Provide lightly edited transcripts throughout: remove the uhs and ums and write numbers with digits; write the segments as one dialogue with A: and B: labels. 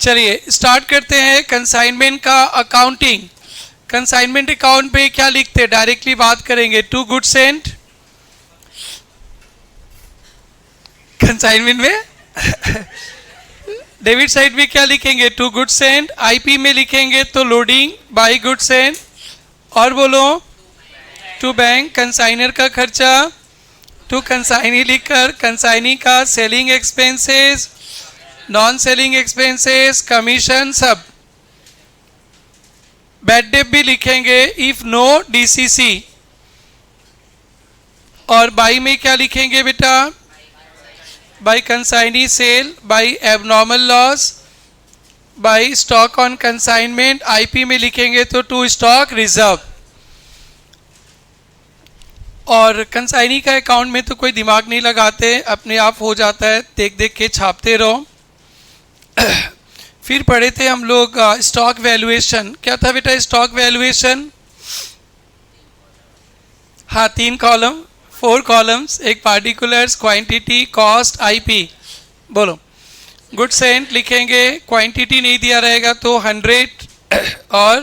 A: चलिए स्टार्ट करते हैं कंसाइनमेंट का अकाउंटिंग। कंसाइनमेंट अकाउंट पे क्या लिखते हैं, डायरेक्टली बात करेंगे। टू गुड्स एंड कंसाइनमेंट में डेबिट साइड में क्या लिखेंगे, टू गुड्स एंड। आईपी में लिखेंगे तो लोडिंग बाई गुड्स एंड, और बोलो टू बैंक। कंसाइनर का खर्चा टू कंसाइनी लिखकर कंसाइनी का selling expenses, non selling expenses, commission सब। बैड डेट भी लिखेंगे इफ नो डीसीसी। और बाई में क्या लिखेंगे बेटा, by consignee sale, by abnormal loss, by stock on consignment. IP में लिखेंगे तो टू स्टॉक रिजर्व। और कंसाइनी का अकाउंट में तो कोई दिमाग नहीं लगाते, अपने आप हो जाता है, देख देख के छापते रहो। फिर पढ़े थे हम लोग स्टॉक वैल्यूएशन। क्या था बेटा स्टॉक वैल्यूएशन? हाँ, 3 कॉलम, 4 कॉलम्स, एक पार्टिकुलर्स, क्वांटिटी, कॉस्ट, आईपी। बोलो गुड्स एंड लिखेंगे, क्वांटिटी नहीं दिया रहेगा तो 100 और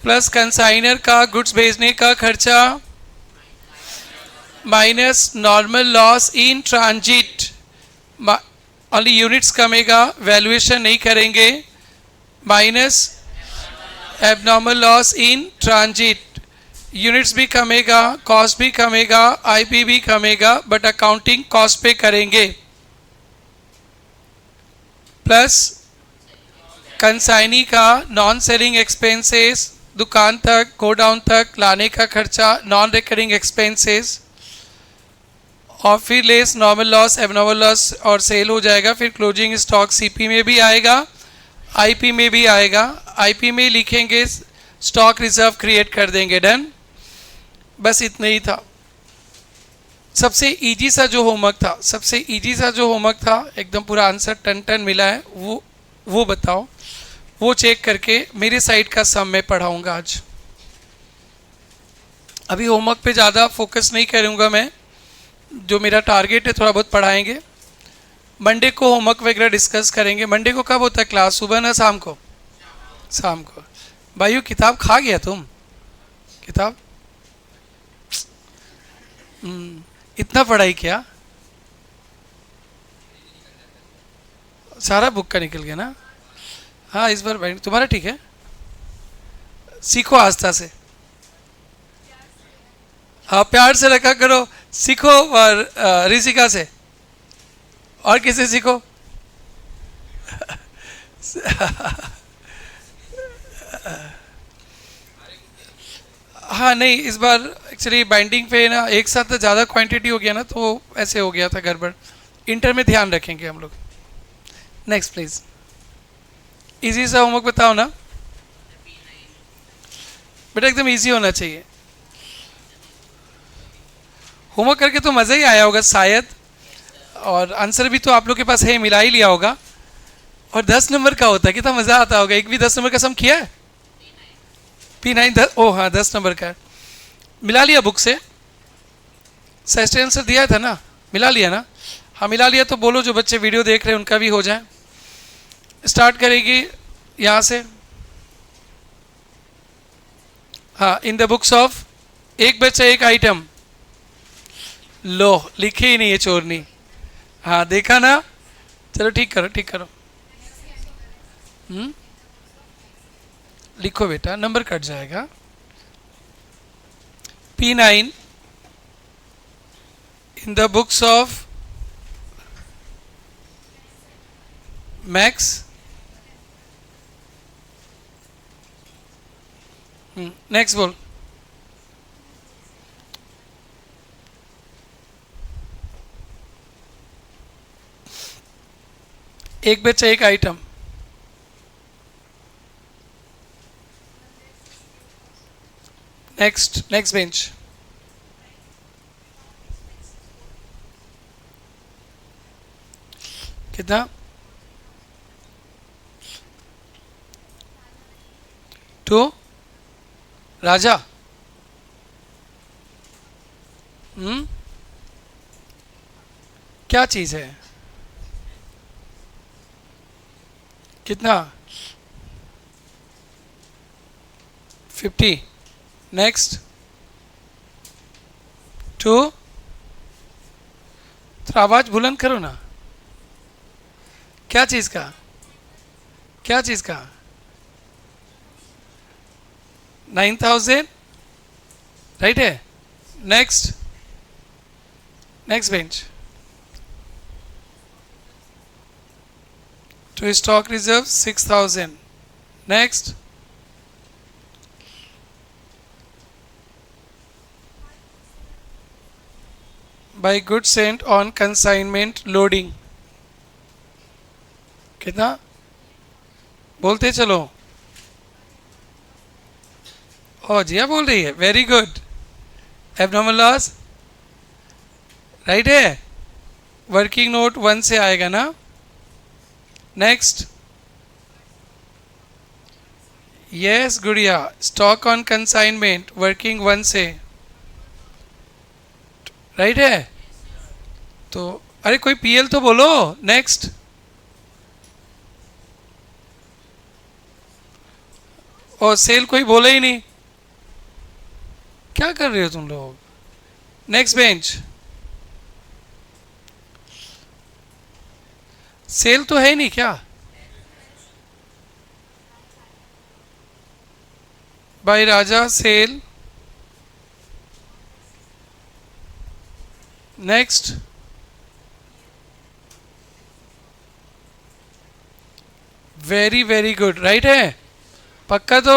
A: प्लस कंसाइनर का गुड्स भेजने का खर्चा minus normal loss in transit, only units कमेगा, वैल्यूएशन नहीं करेंगे, minus abnormal loss in transit, units भी कमेगा, कॉस्ट भी कमेगा, आईपी भी कमेगा, बट अकाउंटिंग कॉस्ट पे करेंगे, प्लस कंसाइनी का नॉन सेलिंग एक्सपेंसेस, दुकान तक गोडाउन तक लाने का खर्चा, नॉन रिकरिंग एक्सपेंसेस, और फिर less normal loss, abnormal loss और सेल हो जाएगा। फिर क्लोजिंग स्टॉक सीपी में भी आएगा, आईपी में भी आएगा। आईपी में लिखेंगे स्टॉक रिजर्व क्रिएट कर देंगे, डन। बस इतना ही था। सबसे इजी सा जो होमवर्क था, सबसे इजी सा जो होमवर्क था, एकदम पूरा आंसर टन टन मिला है, वो बताओ। वो चेक करके मेरे साइड का सम मैं पढ़ाऊंगा आज। अभी होमवर्क पे ज़्यादा फोकस नहीं करूँगा मैं, जो मेरा टारगेट है थोड़ा बहुत पढ़ाएंगे। मंडे को होमवर्क वगैरह डिस्कस करेंगे। मंडे को कब होता है क्लास, सुबह ना शाम को? शाम को। भाइयों किताब खा गया तुम? किताब इतना पढ़ाई क्या? सारा बुक का निकल गया ना? हाँ, इस बार तुम्हारा ठीक है। सीखो आस्था से, हाँ प्यार से रखा करो। सीखो और ऋषिका से, और किसे सीखो? हाँ नहीं, इस बार एक्चुअली बाइंडिंग पे ना एक साथ ज़्यादा क्वांटिटी हो गया ना, तो ऐसे हो गया था गड़बड़। इंटर में ध्यान रखेंगे हम लोग। Next please. इजी सा होमवर्क बताओ ना बेटा, एकदम इजी होना चाहिए। होमवर्क करके तो मज़ा ही आया होगा शायद, और आंसर भी तो आप लोग के पास है, मिला ही लिया होगा। और 10 नंबर का होता है, कितना मज़ा आता होगा। एक भी 10 नंबर का सम किया है? P9 ओ हाँ 10 नंबर का मिला लिया बुक से। सही आंसर दिया था ना, मिला लिया ना? हाँ मिला लिया तो बोलो, जो बच्चे वीडियो देख रहे हैं उनका भी हो जाए। स्टार्ट करेगी यहाँ से। हाँ, इन द बुक्स ऑफ, एक बच्चा एक आइटम। लो लिखे ही नहीं है चोरनी। हाँ देखा ना, चलो ठीक करो ठीक करो। लिखो बेटा, नंबर कट जाएगा। P9 in the books of max. Next बोल। एक बच्चा एक आइटम। Next next bench. कितना? 2 राजा। क्या चीज है? कितना? 50। नेक्स्ट 2। तो आवाज बुलंद करो ना। क्या चीज का? क्या चीज का? 9000, राइट है। Next, next bench. To stock reserve 6000। Next, by good sent on consignment loading. कितना? बोलते चलो। ओ जिया बोल रही है, very good. Abnormal loss right है। वर्किंग नोट 1 से आएगा ना। नेक्स्ट, यस गुड़िया, स्टॉक ऑन कंसाइनमेंट वर्किंग 1 से, राइट है। तो अरे कोई पीएल तो बोलो। नेक्स्ट, और सेल कोई बोले ही नहीं। क्या कर रहे हो तुम लोग? Next bench. सेल तो है नहीं क्या? By Raja sale. Next, very very good, right है। पक्का तो?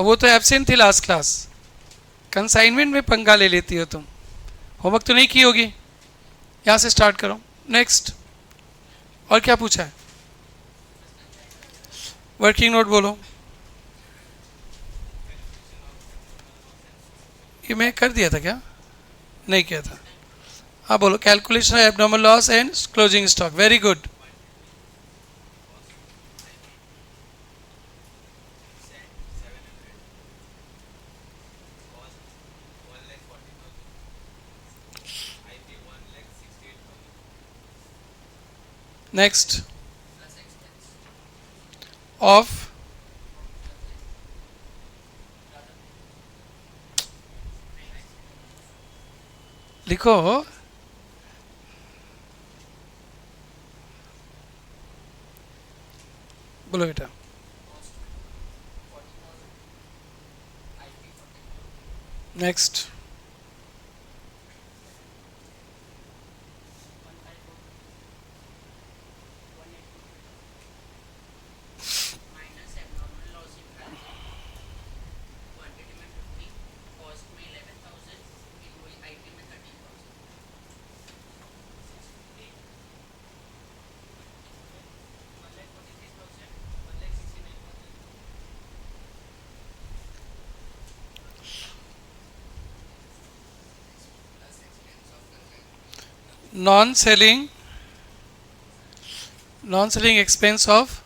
A: वो तो एब्सेंट थी लास्ट क्लास। कंसाइनमेंट में पंगा ले लेती हो तुम। होमवर्क तो नहीं की होगी। यहाँ से स्टार्ट करो। नेक्स्ट, और क्या पूछा है? वर्किंग नोट बोलो। ये मैं कर दिया था क्या? नहीं किया था। हाँ बोलो, calculation abnormal loss and closing stock, very good. Next, of लिखो। बोलो बेटा। Next, non selling expense of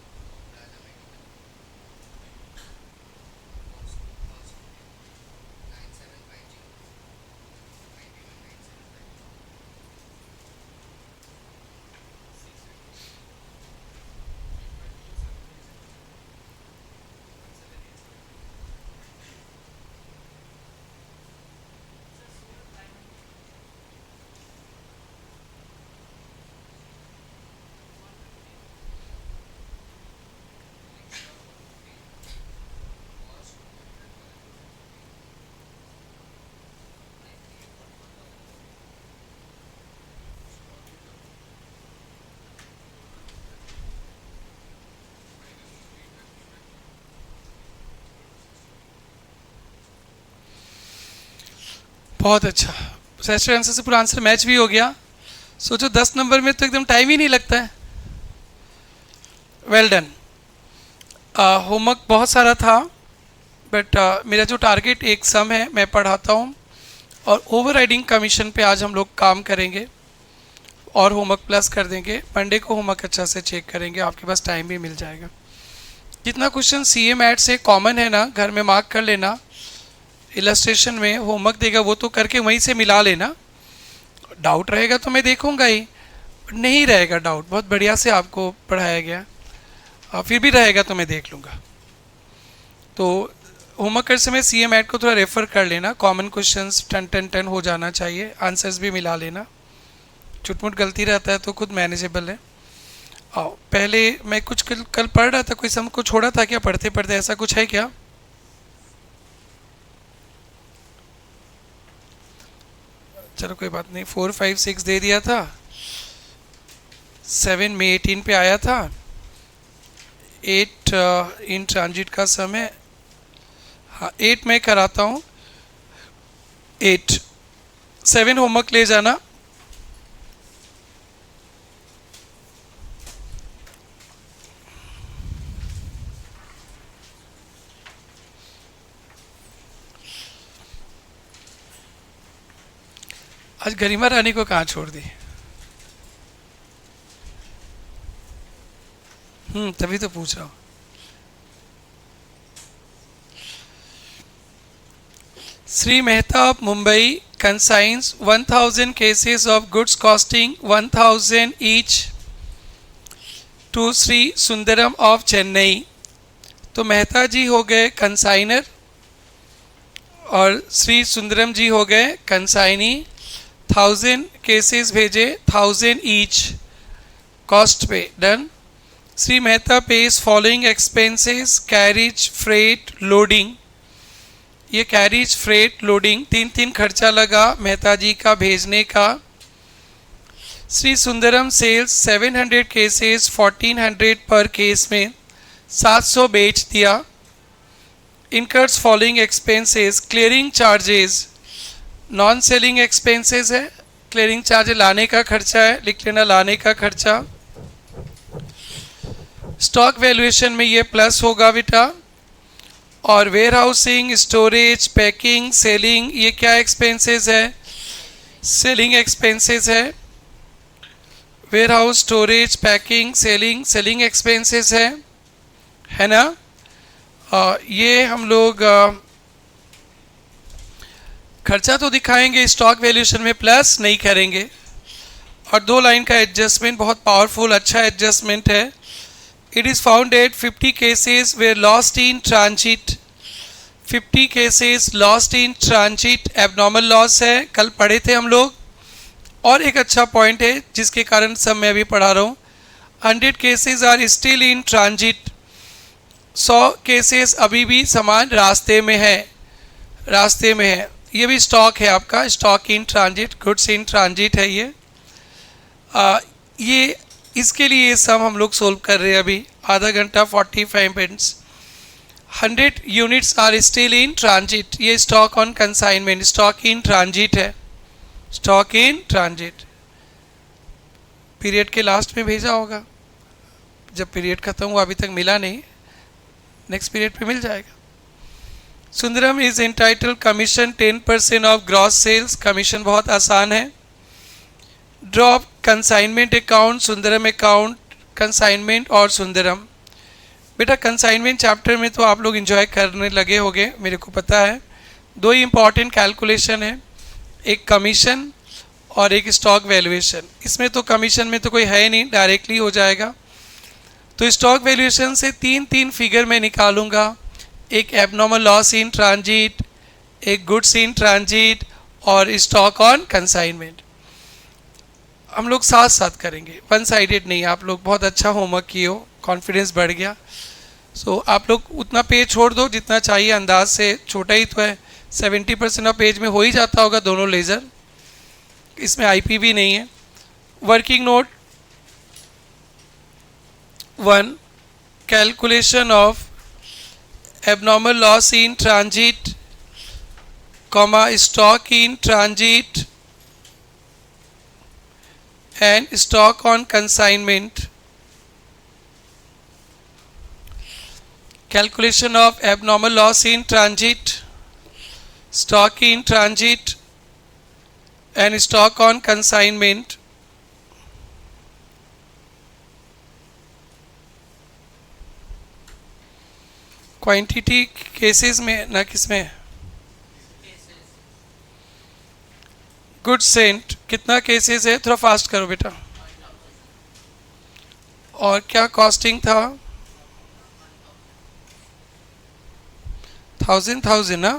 A: बहुत अच्छा। सेस्टर आंसर से पूरा आंसर मैच भी हो गया। सोचो 10 नंबर में तो एकदम टाइम ही नहीं लगता है। Well done. होमवर्क बहुत सारा था, बट मेरा जो टारगेट एक सम है मैं पढ़ाता हूँ, और ओवर राइडिंग कमीशन पे आज हम लोग काम करेंगे और होमवर्क प्लस कर देंगे। मंडे को होमवर्क अच्छा से चेक करेंगे, आपके पास टाइम भी मिल जाएगा। जितना क्वेश्चन सीए मैट से कॉमन है ना, घर में मार्क कर लेना। इलस्ट्रेशन में होमवर्क देगा वो तो करके वहीं से मिला लेना। डाउट रहेगा तो मैं देखूंगा ही, नहीं रहेगा डाउट बहुत बढ़िया से आपको पढ़ाया गया। फिर भी रहेगा तो मैं देख लूँगा। तो होमवर्क करते समय CA मैट को थोड़ा रेफर कर लेना, कॉमन क्वेश्चंस 10 हो जाना चाहिए, आंसर्स भी मिला लेना, चुटमुट गलती रहता है तो खुद मैनेजेबल है। आओ पहले मैं कुछ कल पढ़ रहा था, कोई सम को छोड़ा था क्या पढ़ते पढ़ते, ऐसा कुछ है क्या? चलो कोई बात नहीं, 4, 5, 6 दे दिया था, 7 में 18 पे आया था, 8 इन ट्रांजिट का समय, हाँ 8 में कराता हूँ, 8 7 होमवर्क ले जाना। आज गरिमा रानी को कहाँ छोड़ दी? तभी तो पूछ रहा हूँ। Sri Mehta of Mumbai consigns 1000 cases of goods costing 1000 each to Sri Sundaram of Chennai। तो मेहता जी हो गए कंसाइनर और श्री सुंदरम जी हो गए कंसाइनी। 1000 केसेस भेजे, 1000 ईच कॉस्ट पे, done. Shri Mehta page following expenses, carriage, freight, loading. ये कैरिज, फ्रेट, लोडिंग 3 खर्चा लगा मेहता जी का भेजने का। श्री सुंदरम सेल्स 700 केसेस, 1400 पर केस में 700 बेच दिया। Incurs following expenses, clearing charges, non selling expenses है, क्लियरिंग चार्ज लाने का खर्चा है, लिख लेना लाने का खर्चा। स्टॉक वैल्यूएशन में ये प्लस होगा बेटा। और warehousing, storage, packing, selling, ये क्या एक्सपेंसेस है? सेलिंग एक्सपेंसेस है। Warehouse, storage, packing, selling, selling expenses है ना। ये हम लोग खर्चा तो दिखाएंगे, स्टॉक वैल्यूएशन में प्लस नहीं करेंगे। और 2 लाइन का एडजस्टमेंट बहुत पावरफुल, अच्छा एडजस्टमेंट है। It is found that 50 cases were lost in transit। 50 cases lost in transit abnormal loss है, कल पढ़े थे हम लोग। और एक अच्छा पॉइंट है जिसके कारण सब मैं अभी पढ़ा रहा हूँ, 100 cases are still in transit। 100 cases अभी भी सामान रास्ते में है, रास्ते में है। ये भी स्टॉक है आपका, stock in transit, goods in transit है ये। ये इसके लिए ये सम हम लोग सोल्व कर रहे हैं अभी, आधा घंटा 45 minutes. 100 units are still in transit, ये stock on consignment, stock in transit है, स्टॉक इन ट्रांजिट। पीरियड के लास्ट में भेजा होगा, जब पीरियड खत्म हुआ अभी तक मिला नहीं, नेक्स्ट पीरियड पे मिल जाएगा। Sundaram is entitle commission 10% of gross sales, commission बहुत आसान है। Drop consignment account, Sundaram account, consignment और सुंदरम। बेटा कंसाइनमेंट चैप्टर में तो आप लोग एंजॉय करने लगे होंगे, मेरे को पता है। 2 ही इंपॉर्टेंट कैलकुलेशन है, एक कमीशन और एक स्टॉक वैल्यूएशन। इसमें तो कमीशन में तो कोई है नहीं, डायरेक्टली हो जाएगा। तो स्टॉक वैल्यूएशन से 3 फिगर मैं निकालूंगा, एक एबनॉर्मल लॉस इन ट्रांजिट, एक गुड्स इन ट्रांजिट और स्टॉक ऑन कंसाइनमेंट। हम लोग साथ साथ करेंगे, वन साइडेड नहीं। आप लोग बहुत अच्छा होमवर्क किए हो, कॉन्फिडेंस बढ़ गया। सो आप लोग उतना पेज छोड़ दो जितना चाहिए, अंदाज से छोटा ही तो है, 70% ऑफ पेज में हो ही जाता होगा दोनों लेज़र, इसमें IP भी नहीं है। Working note 1, calculation of abnormal loss in transit, comma stock in transit and stock on consignment। Calculation of abnormal loss in transit, stock in transit and stock on consignment। Quantity cases में ना, किसमें? Good Saint कितना cases है, थोड़ा fast करो बेटा। और क्या कॉस्टिंग था? थाउजेंड ना,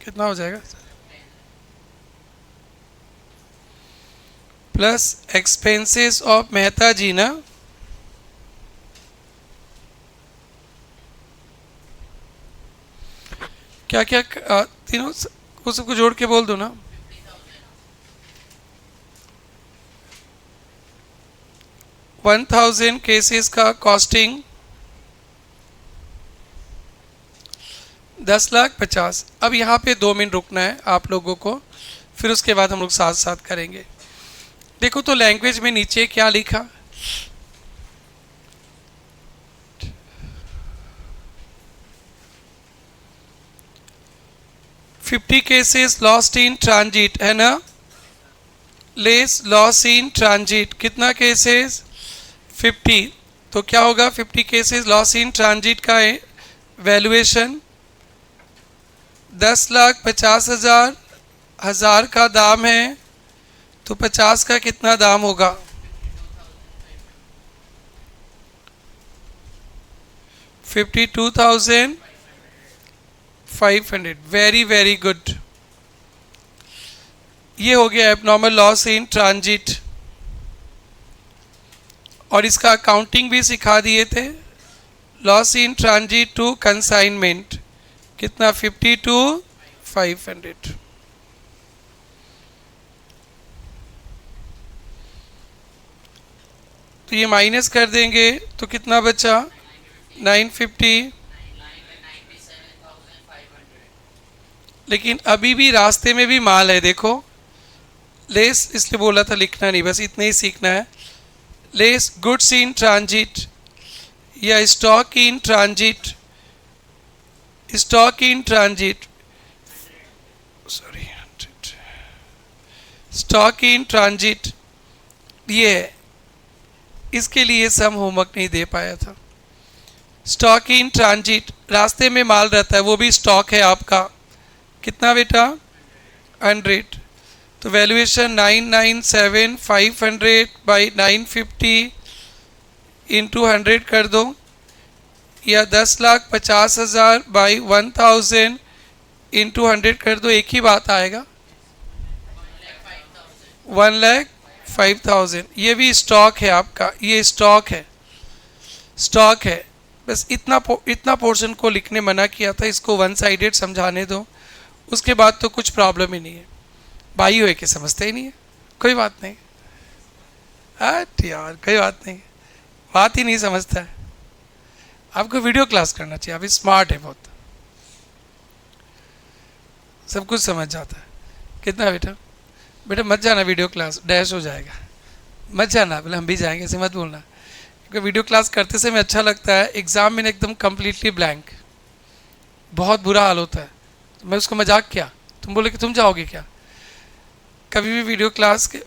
A: कितना हो जाएगा, प्लस एक्सपेंसेस ऑफ मेहता जी ना, क्या क्या तीनों को सबको जोड़ के बोल दो ना। 1000 केसेस का कॉस्टिंग 10,50,000। अब यहाँ पे 2 मिनट रुकना है आप लोगों को, फिर उसके बाद हम लोग साथ साथ करेंगे। देखो तो लैंग्वेज में नीचे क्या लिखा, fifty cases lost in transit है ना, लेस लॉस इन ट्रांजिट कितना केसेस 50। तो क्या होगा 50 केसेस लॉस इन ट्रांजिट का वैल्यूएशन 10,50,000 हजार का दाम है, तो 50 का कितना दाम होगा, 52,500। Very very good. ये हो गया एबनॉर्मल लॉस इन ट्रांजिट, और इसका अकाउंटिंग भी सिखा दिए थे। Loss in transit to consignment कितना 52,500। तो ये माइनस कर देंगे तो कितना बचा 950। लेकिन अभी भी रास्ते में भी माल है, देखो लेस इसलिए बोला था लिखना नहीं, बस इतना ही सीखना है। लेस गुड्स इन ट्रांजिट या stock in transit, stock in transit sorry stock in transit, ये इसके लिए सम होमवर्क नहीं दे पाया था। स्टॉक इन ट्रांजिट रास्ते में माल रहता है, वो भी स्टॉक है आपका, कितना बेटा 100। तो वैल्यूएशन 997,500 बाई 950 इंटू 100 कर दो, या 10,50,000 बाई 1000 इंटू 100 कर दो, एक ही बात आएगा 1,05,000। ये भी स्टॉक है आपका, ये स्टॉक है, स्टॉक है। बस इतना पोर्शन को लिखने मना किया था, इसको वन साइडेड समझाने दो, उसके बाद तो कुछ प्रॉब्लम ही नहीं है। भाई हो के समझते ही नहीं है, कोई बात नहीं, हट यार कोई बात नहीं, बात ही नहीं समझता है। आपको वीडियो क्लास करना चाहिए, अभी स्मार्ट है बहुत, सब कुछ समझ जाता है। कितना बेटा, बेटा मत जाना वीडियो क्लास, डैश हो जाएगा, मत जाना, बोले हम भी जाएंगे, ऐसे मत बोलना। क्योंकि वीडियो क्लास करते समय अच्छा लगता है, एग्ज़ाम में एकदम कम्प्लीटली ब्लैंक, बहुत बुरा हाल होता है। तो मैं उसको मजाक किया, तुम बोले कि तुम जाओगे क्या। कभी भी वीडियो क्लास के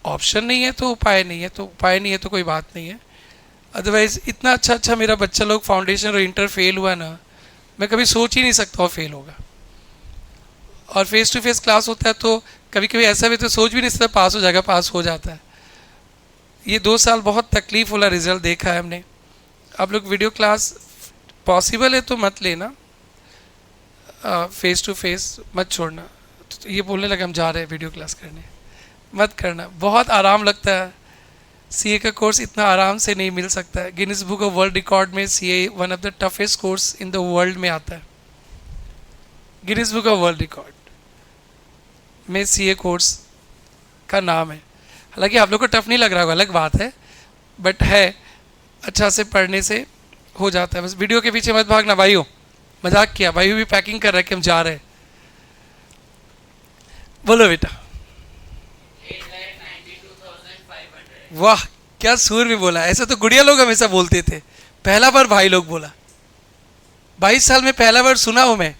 A: ऑप्शन नहीं है तो उपाय नहीं है, तो उपाय नहीं है तो कोई बात नहीं है। अदरवाइज़ इतना अच्छा मेरा बच्चा लोग फाउंडेशन और इंटर फेल हुआ ना, मैं कभी सोच ही नहीं सकता वो फेल होगा। और फेस टू फेस क्लास होता है तो कभी कभी ऐसा भी तो सोच भी नहीं सकता पास हो जाएगा, पास हो जाता है। ये 2 साल बहुत तकलीफ वाला रिजल्ट देखा है हमने। आप लोग वीडियो क्लास पॉसिबल है तो मत लेना, फेस टू फेस मत छोड़ना। तो ये बोलने लगे हम जा रहे हैं वीडियो क्लास करने, मत करना, बहुत आराम लगता है। सीए का कोर्स इतना आराम से नहीं मिल सकता है। Guinness book of world record में CA one of the toughest course in the world में आता है, Guinness book of world record में सीए कोर्स का नाम है। हालांकि आप लोग को टफ नहीं लग रहा होगा, अलग बात है, बट है, अच्छा से पढ़ने से हो जाता है। बस वीडियो के पीछे मत भागना भाइयों, मजाक किया, भाई भी पैकिंग कर रहा है कि हम जा रहे हैं। बोलो बेटा, वाह क्या सुर में बोला, ऐसा तो गुड़िया लोग हमेशा बोलते थे। पहला बार भाई लोग बोला, 22 साल में पहला बार सुना हूं मैं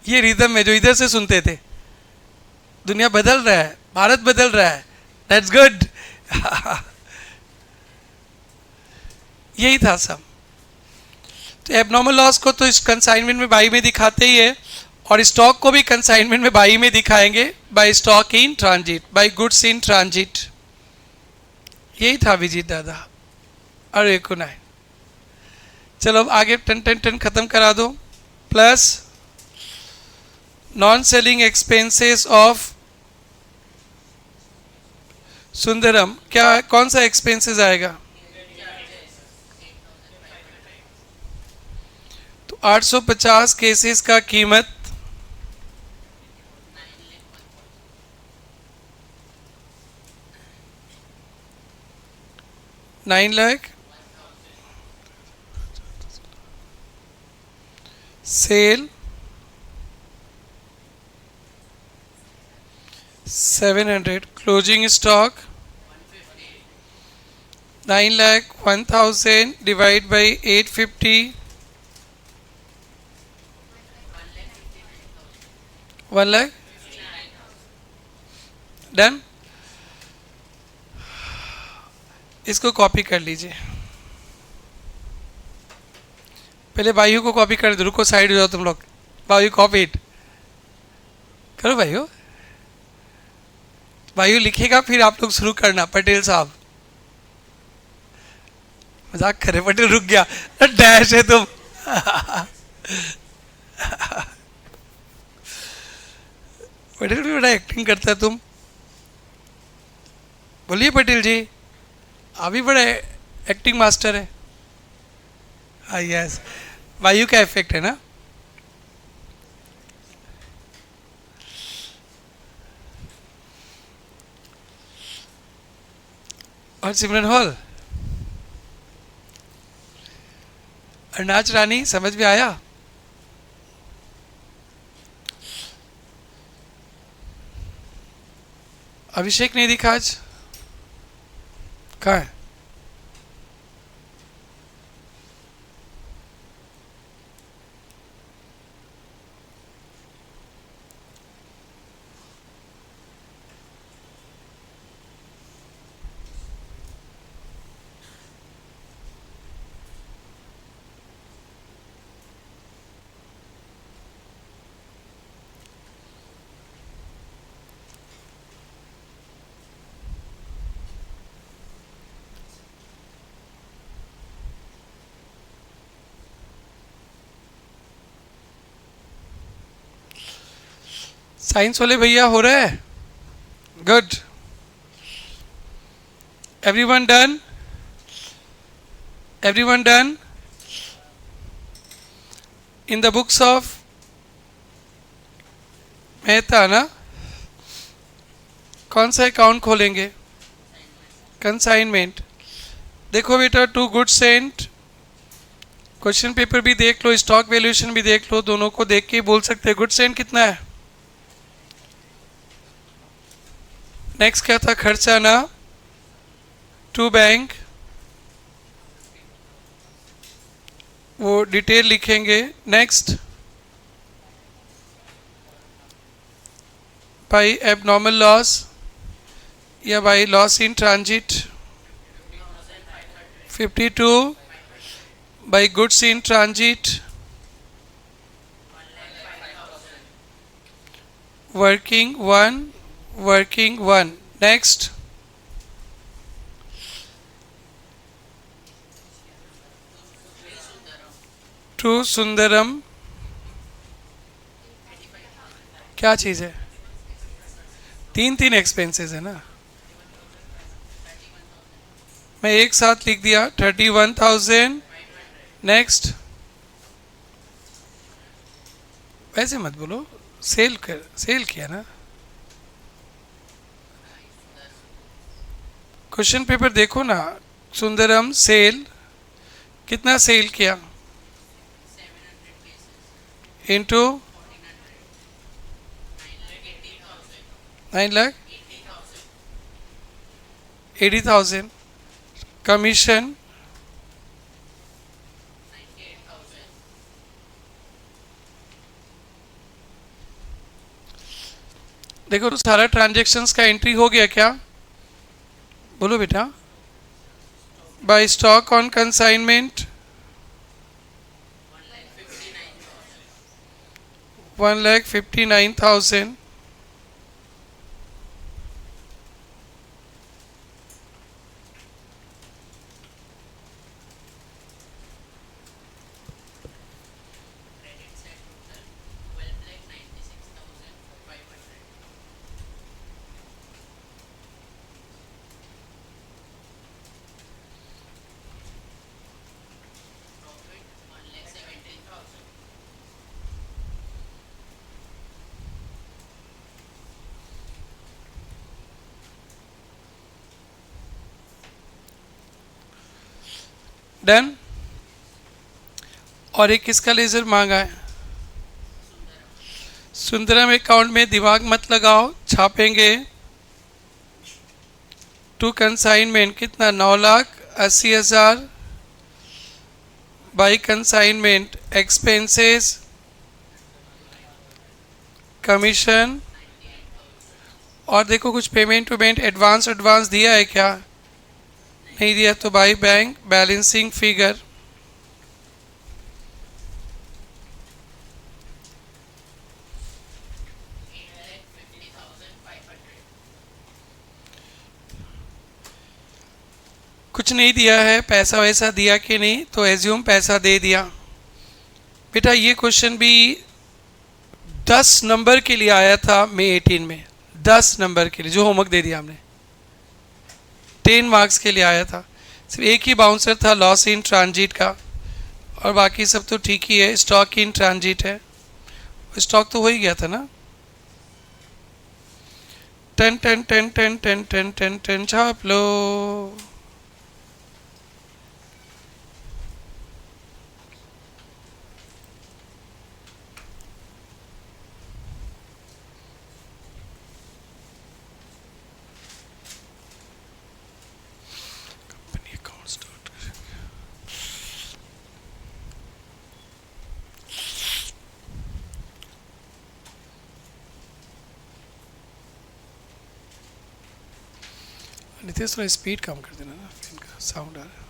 A: ये रिदम में, जो इधर से सुनते थे। दुनिया बदल रहा है, भारत बदल रहा है, दैट्स गुड। यही था सब। तो एबनॉर्मल लॉस को तो इस कंसाइनमेंट में बाई में दिखाते ही है, और स्टॉक को भी कंसाइनमेंट में बाई में दिखाएंगे, by stock in transit, by goods in transit. यही था विजीत दादा। अरे को नहीं, चलो अब आगे टन टन टन खत्म करा दो, plus non selling expenses of Sundaram, क्या कौन सा एक्सपेंसेस आएगा? तो 850 केसेस का कीमत 9 lakh, sale 700, closing stock 9,01,000 divide by 850, 1 lakh. Done. इसको कॉपी कर लीजिए, पहले वायु को कॉपी कर दो। रुको, साइड हो जाओ तुम लोग। वायु कॉपी इट करो। वायु लिखेगा, फिर आप लोग शुरू करना। पटेल साहब मजाक करे, पटेल रुक गया, डैश है तुम। पटेल भी बड़ा एक्टिंग करता है तुम। बोलिए पटेल जी, आप भी बड़े एक्टिंग मास्टर है। हाँ यस, वायु का इफेक्ट है ना। और सिमरन हॉल, अरुणाच रानी, समझ में आया? अभिषेक नहीं दिखा आज, कहाँ है? साइंस वाले भैया हो रहा है? Good. Everyone done? Everyone done? In the books of Mehta ना, कौन सा अकाउंट खोलेंगे? कंसाइनमेंट। देखो बेटा, to good sent, question paper भी देख लो, स्टॉक वैल्यूएशन भी देख लो, दोनों को देख के बोल सकते हैं गुड सेंट कितना है। नेक्स्ट क्या था? खर्चा ना, टू बैंक, वो डिटेल लिखेंगे। नेक्स्ट, बाई एबनॉर्मल लॉस या by loss in transit 52, by goods in transit working 1, working 1। Next, to Sundaram, क्या चीज़ है? तीन तीन एक्सपेंसेस है ना, मैं एक साथ लिख दिया 31,000। नेक्स्ट, वैसे मत बोलो, सेल किया ना। क्वेश्चन पेपर देखो ना, सुंदरम सेल, कितना सेल किया? इंटू 9,80,000। कमीशन देखो, तो सारा ट्रांजैक्शंस का एंट्री हो गया क्या? बोलो बेटा। By stock on consignment 1,59,000। Done. और एक किसका लेजर मांगा है? सुंदरम अकाउंट में दिमाग मत लगाओ, छापेंगे। टू कंसाइनमेंट कितना? 9,80,000 बाई कंसाइनमेंट एक्सपेंसेस कमीशन। और देखो कुछ पेमेंट वेमेंट एडवांस एडवांस दिया है क्या? नहीं दिया, तो बाई बैंक बैलेंसिंग फिगर। कुछ नहीं दिया है, पैसा वैसा दिया कि नहीं, तो एज्यूम पैसा दे दिया। बेटा ये क्वेश्चन भी 10 नंबर के लिए आया था मई 18 में, 10 नंबर के लिए, जो होमवर्क दे दिया हमने 10 मार्क्स के लिए आया था। सिर्फ एक ही बाउंसर था लॉस इन ट्रांजिट का, और बाकी सब तो ठीक ही है। स्टॉक इन ट्रांजिट है, स्टॉक तो हो ही गया था ना। 10 10 10 10 10 10 10 10 छाप लो। नितेश थोड़ा स्पीड कम कर देना ना, फैन का साउंड आ रहा है।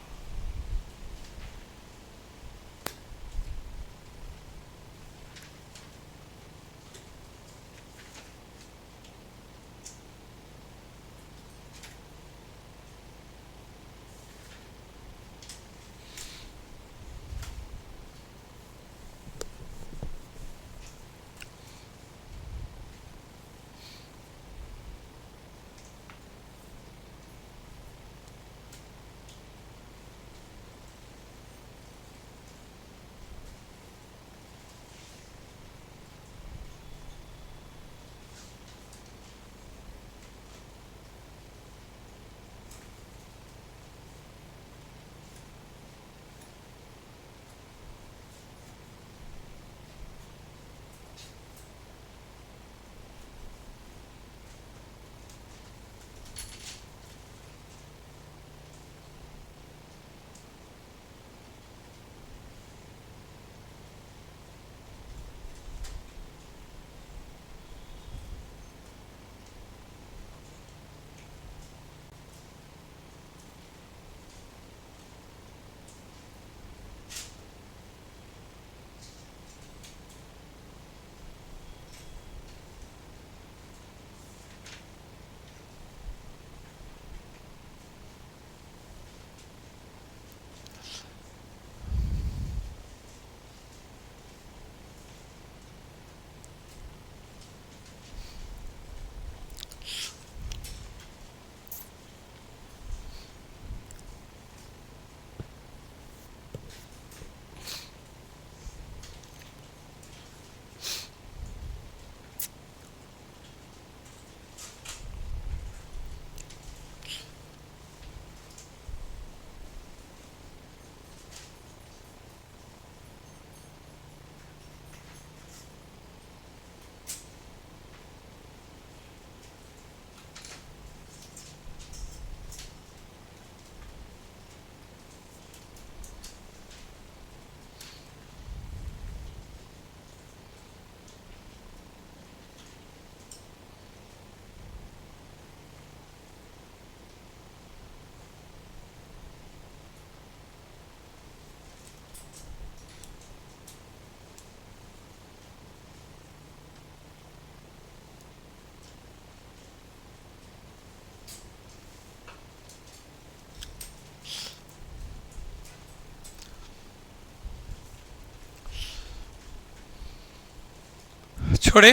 A: छोड़े।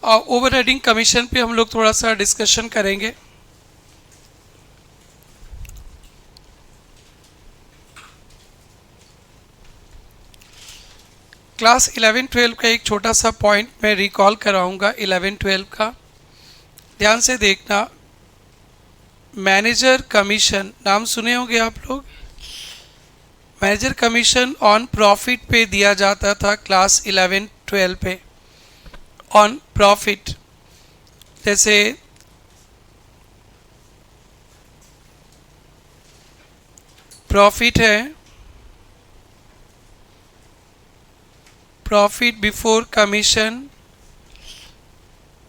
A: ओवरराइडिंग कमीशन पे हम लोग थोड़ा सा डिस्कशन करेंगे। क्लास 11-12 का एक छोटा सा पॉइंट मैं रिकॉल कराऊंगा 11-12 का, ध्यान से देखना। मैनेजर कमीशन नाम सुने होंगे आप लोग। मैनेजर कमीशन ऑन प्रॉफिट पे दिया जाता था क्लास 11-12 पे, ऑन प्रॉफिट। जैसे प्रॉफिट है, प्रॉफिट बिफोर कमीशन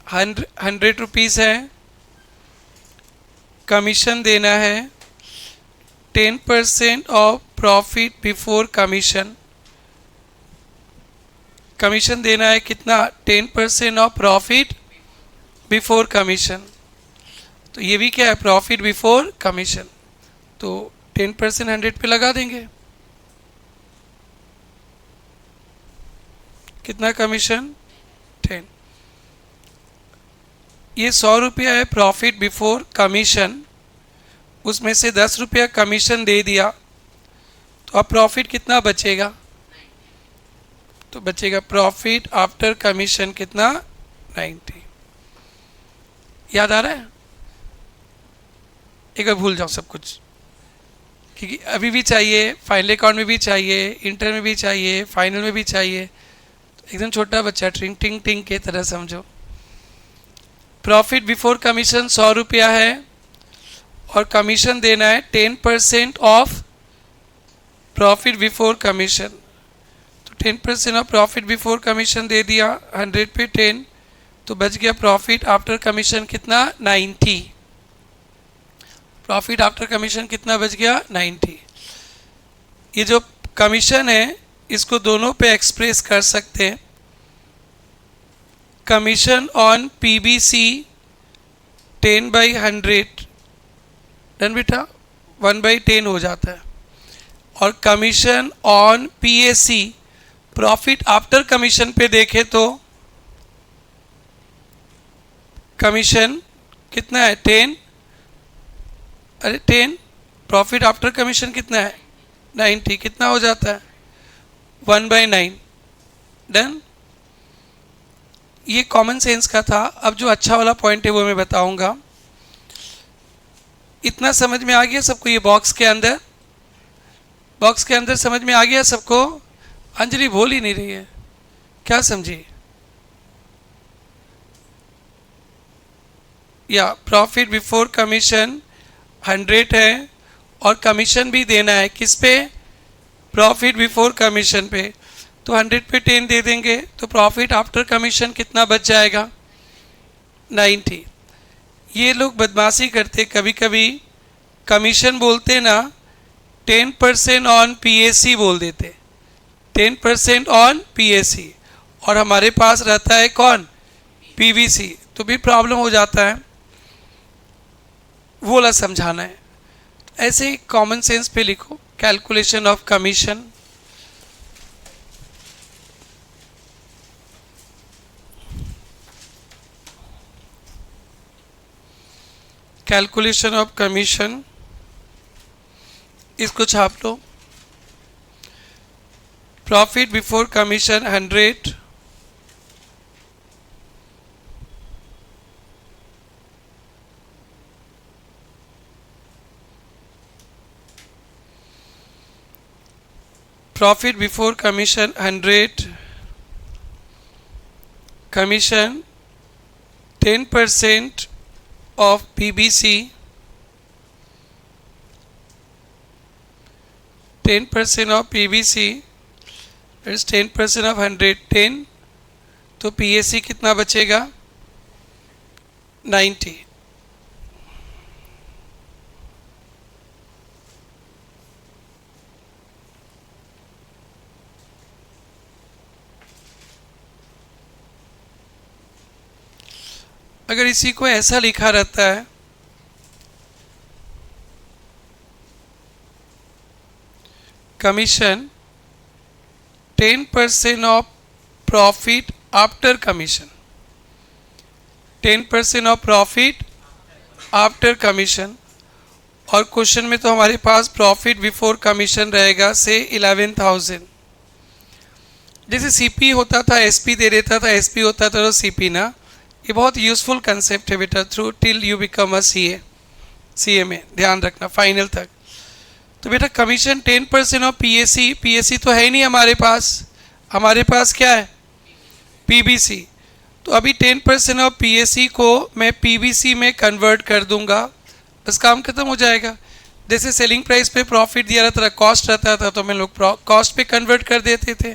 A: 100 रुपीज़ है, कमीशन देना है 10% of profit before commission. Commission देना है कितना? 10% ऑफ प्रॉफिट बिफोर कमीशन। तो ये भी क्या है? Profit before commission. तो 10% 100 पे लगा देंगे, कितना कमीशन? 10। ये 100 रुपया है प्रॉफिट बिफोर कमीशन, उसमें से 10 रुपया कमीशन दे दिया, तो अब प्रॉफिट कितना बचेगा? तो बचेगा प्रॉफिट आफ्टर कमीशन कितना? 90। याद आ रहा है? एक बार भूल जाओ सब कुछ, क्योंकि अभी भी चाहिए, फाइनल अकाउंट में भी चाहिए, इंटर में भी चाहिए, फाइनल में भी चाहिए। एकदम छोटा बच्चा टिंग टिंग टिंग के तरह समझो। प्रॉफिट बिफोर कमीशन 100 रुपया है और कमीशन देना है 10% ऑफ प्रॉफिट बिफोर कमीशन। तो 10% ऑफ प्रॉफिट बिफोर कमीशन दे दिया, 100 पे 10, तो बच गया प्रॉफिट आफ्टर कमीशन कितना? 90। प्रॉफिट आफ्टर कमीशन कितना बच गया? 90। ये जो कमीशन है इसको दोनों पे एक्सप्रेस कर सकते हैं। कमीशन ऑन पीबीसी 10/100, डन बेटा, 1/10 हो जाता है। और commission on PAC profit after commission पे देखें तो कमीशन कितना है? 10। अरे 10, प्रॉफिट आफ्टर कमीशन कितना है? 90। कितना हो जाता है? 1/9, डन। ये कॉमन सेंस का था। अब जो अच्छा वाला पॉइंट है वो मैं बताऊंगा। इतना समझ में आ गया सबको? ये बॉक्स के अंदर समझ में आ गया सबको? अंजलि बोल ही नहीं रही है, क्या समझी? या प्रॉफिट बिफोर कमीशन 100 है और कमीशन भी देना है किस पे? प्रॉफिट बिफोर कमीशन पे। तो 100 पे 10 दे देंगे, तो प्रॉफिट आफ्टर कमीशन कितना बच जाएगा? 90। ये लोग बदमाशी करते, कभी कभी कमीशन बोलते ना 10% ऑन पीएसी बोल देते, 10% ऑन पीएसी, और हमारे पास रहता है कौन? पीवीसी, तो भी प्रॉब्लम हो जाता है। वो वाला समझाना है। ऐसे ही कॉमन सेंस पे लिखो, calculation of commission. Calculation of commission, इसको छाप लो। Profit before commission 100, profit before commission 100, commission 10% of PBC, 10% of PBC is 10% of 100, 10, तो PAC कितना बचेगा? 90। अगर इसी को ऐसा लिखा रहता है, commission 10% of profit after commission, 10% of profit after commission, और क्वेश्चन में तो हमारे पास प्रॉफिट बिफोर कमीशन रहेगा से 11,000। जैसे सीपी होता था एसपी दे देता था, एसपी होता था तो सीपी ना। ये बहुत यूजफुल कंसेप्ट है बेटा, through till you become a CA. CMA, ध्यान रखना फाइनल तक। तो बेटा कमीशन 10% ऑफ PAC, PAC तो है ही नहीं हमारे पास क्या है PBC। तो अभी 10% ऑफ PAC को मैं PBC में कन्वर्ट कर दूंगा, बस काम खत्म हो जाएगा। जैसे सेलिंग प्राइस पे प्रॉफिट दिया रहता था, कॉस्ट रहता था तो मैं लोग कॉस्ट पे कन्वर्ट कर देते थे।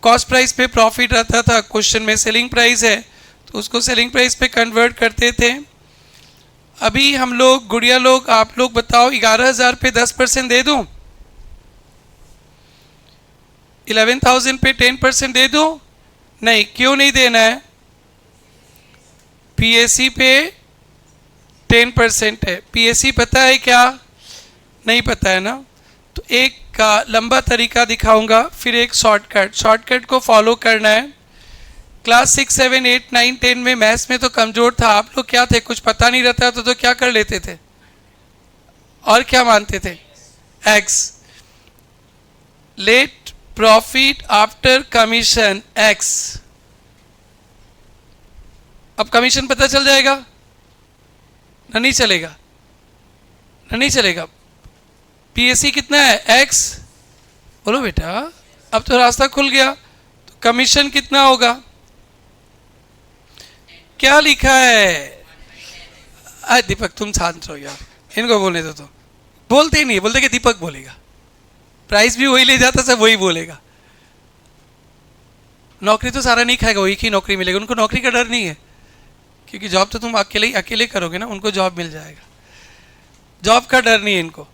A: कॉस्ट प्राइस पे प्रॉफिट रहता था, क्वेश्चन में सेलिंग प्राइस है तो उसको सेलिंग प्राइस पे कन्वर्ट करते थे। अभी हम लोग गुड़िया लोग आप लोग बताओ 11,000 पे 10% दे दूं, 11,000 पे 10% दे दूं? नहीं, क्यों नहीं देना है? PAC पे 10% है। PAC पता है क्या? नहीं पता है ना? तो एक का लंबा तरीका दिखाऊंगा, फिर एक शॉर्टकट को फॉलो करना है। क्लास 6, 7, 8, 9, 10 में मैथ्स में तो कमजोर था। आप लोग क्या थे, कुछ पता नहीं रहता तो क्या कर लेते थे और क्या मानते थे? X. Let profit after commission X. अब कमीशन पता चल जाएगा ना? नहीं चलेगा ना? नहीं चलेगा। PAC कितना है? एक्स। बोलो बेटा, अब तो रास्ता खुल गया। तो कमीशन कितना होगा? क्या लिखा है? दीपक तुम शांत रहो यार, इनको बोलने दो। तो बोलते ही नहीं, बोलते कि दीपक बोलेगा, प्राइस भी वही ले जाता, सब वही बोलेगा। नौकरी तो सारा नहीं खाएगा, वही की नौकरी मिलेगी। उनको नौकरी का डर नहीं है, क्योंकि जॉब तो तुम अकेले करोगे ना, उनको जॉब मिल जाएगा। जॉब का डर नहीं है इनको,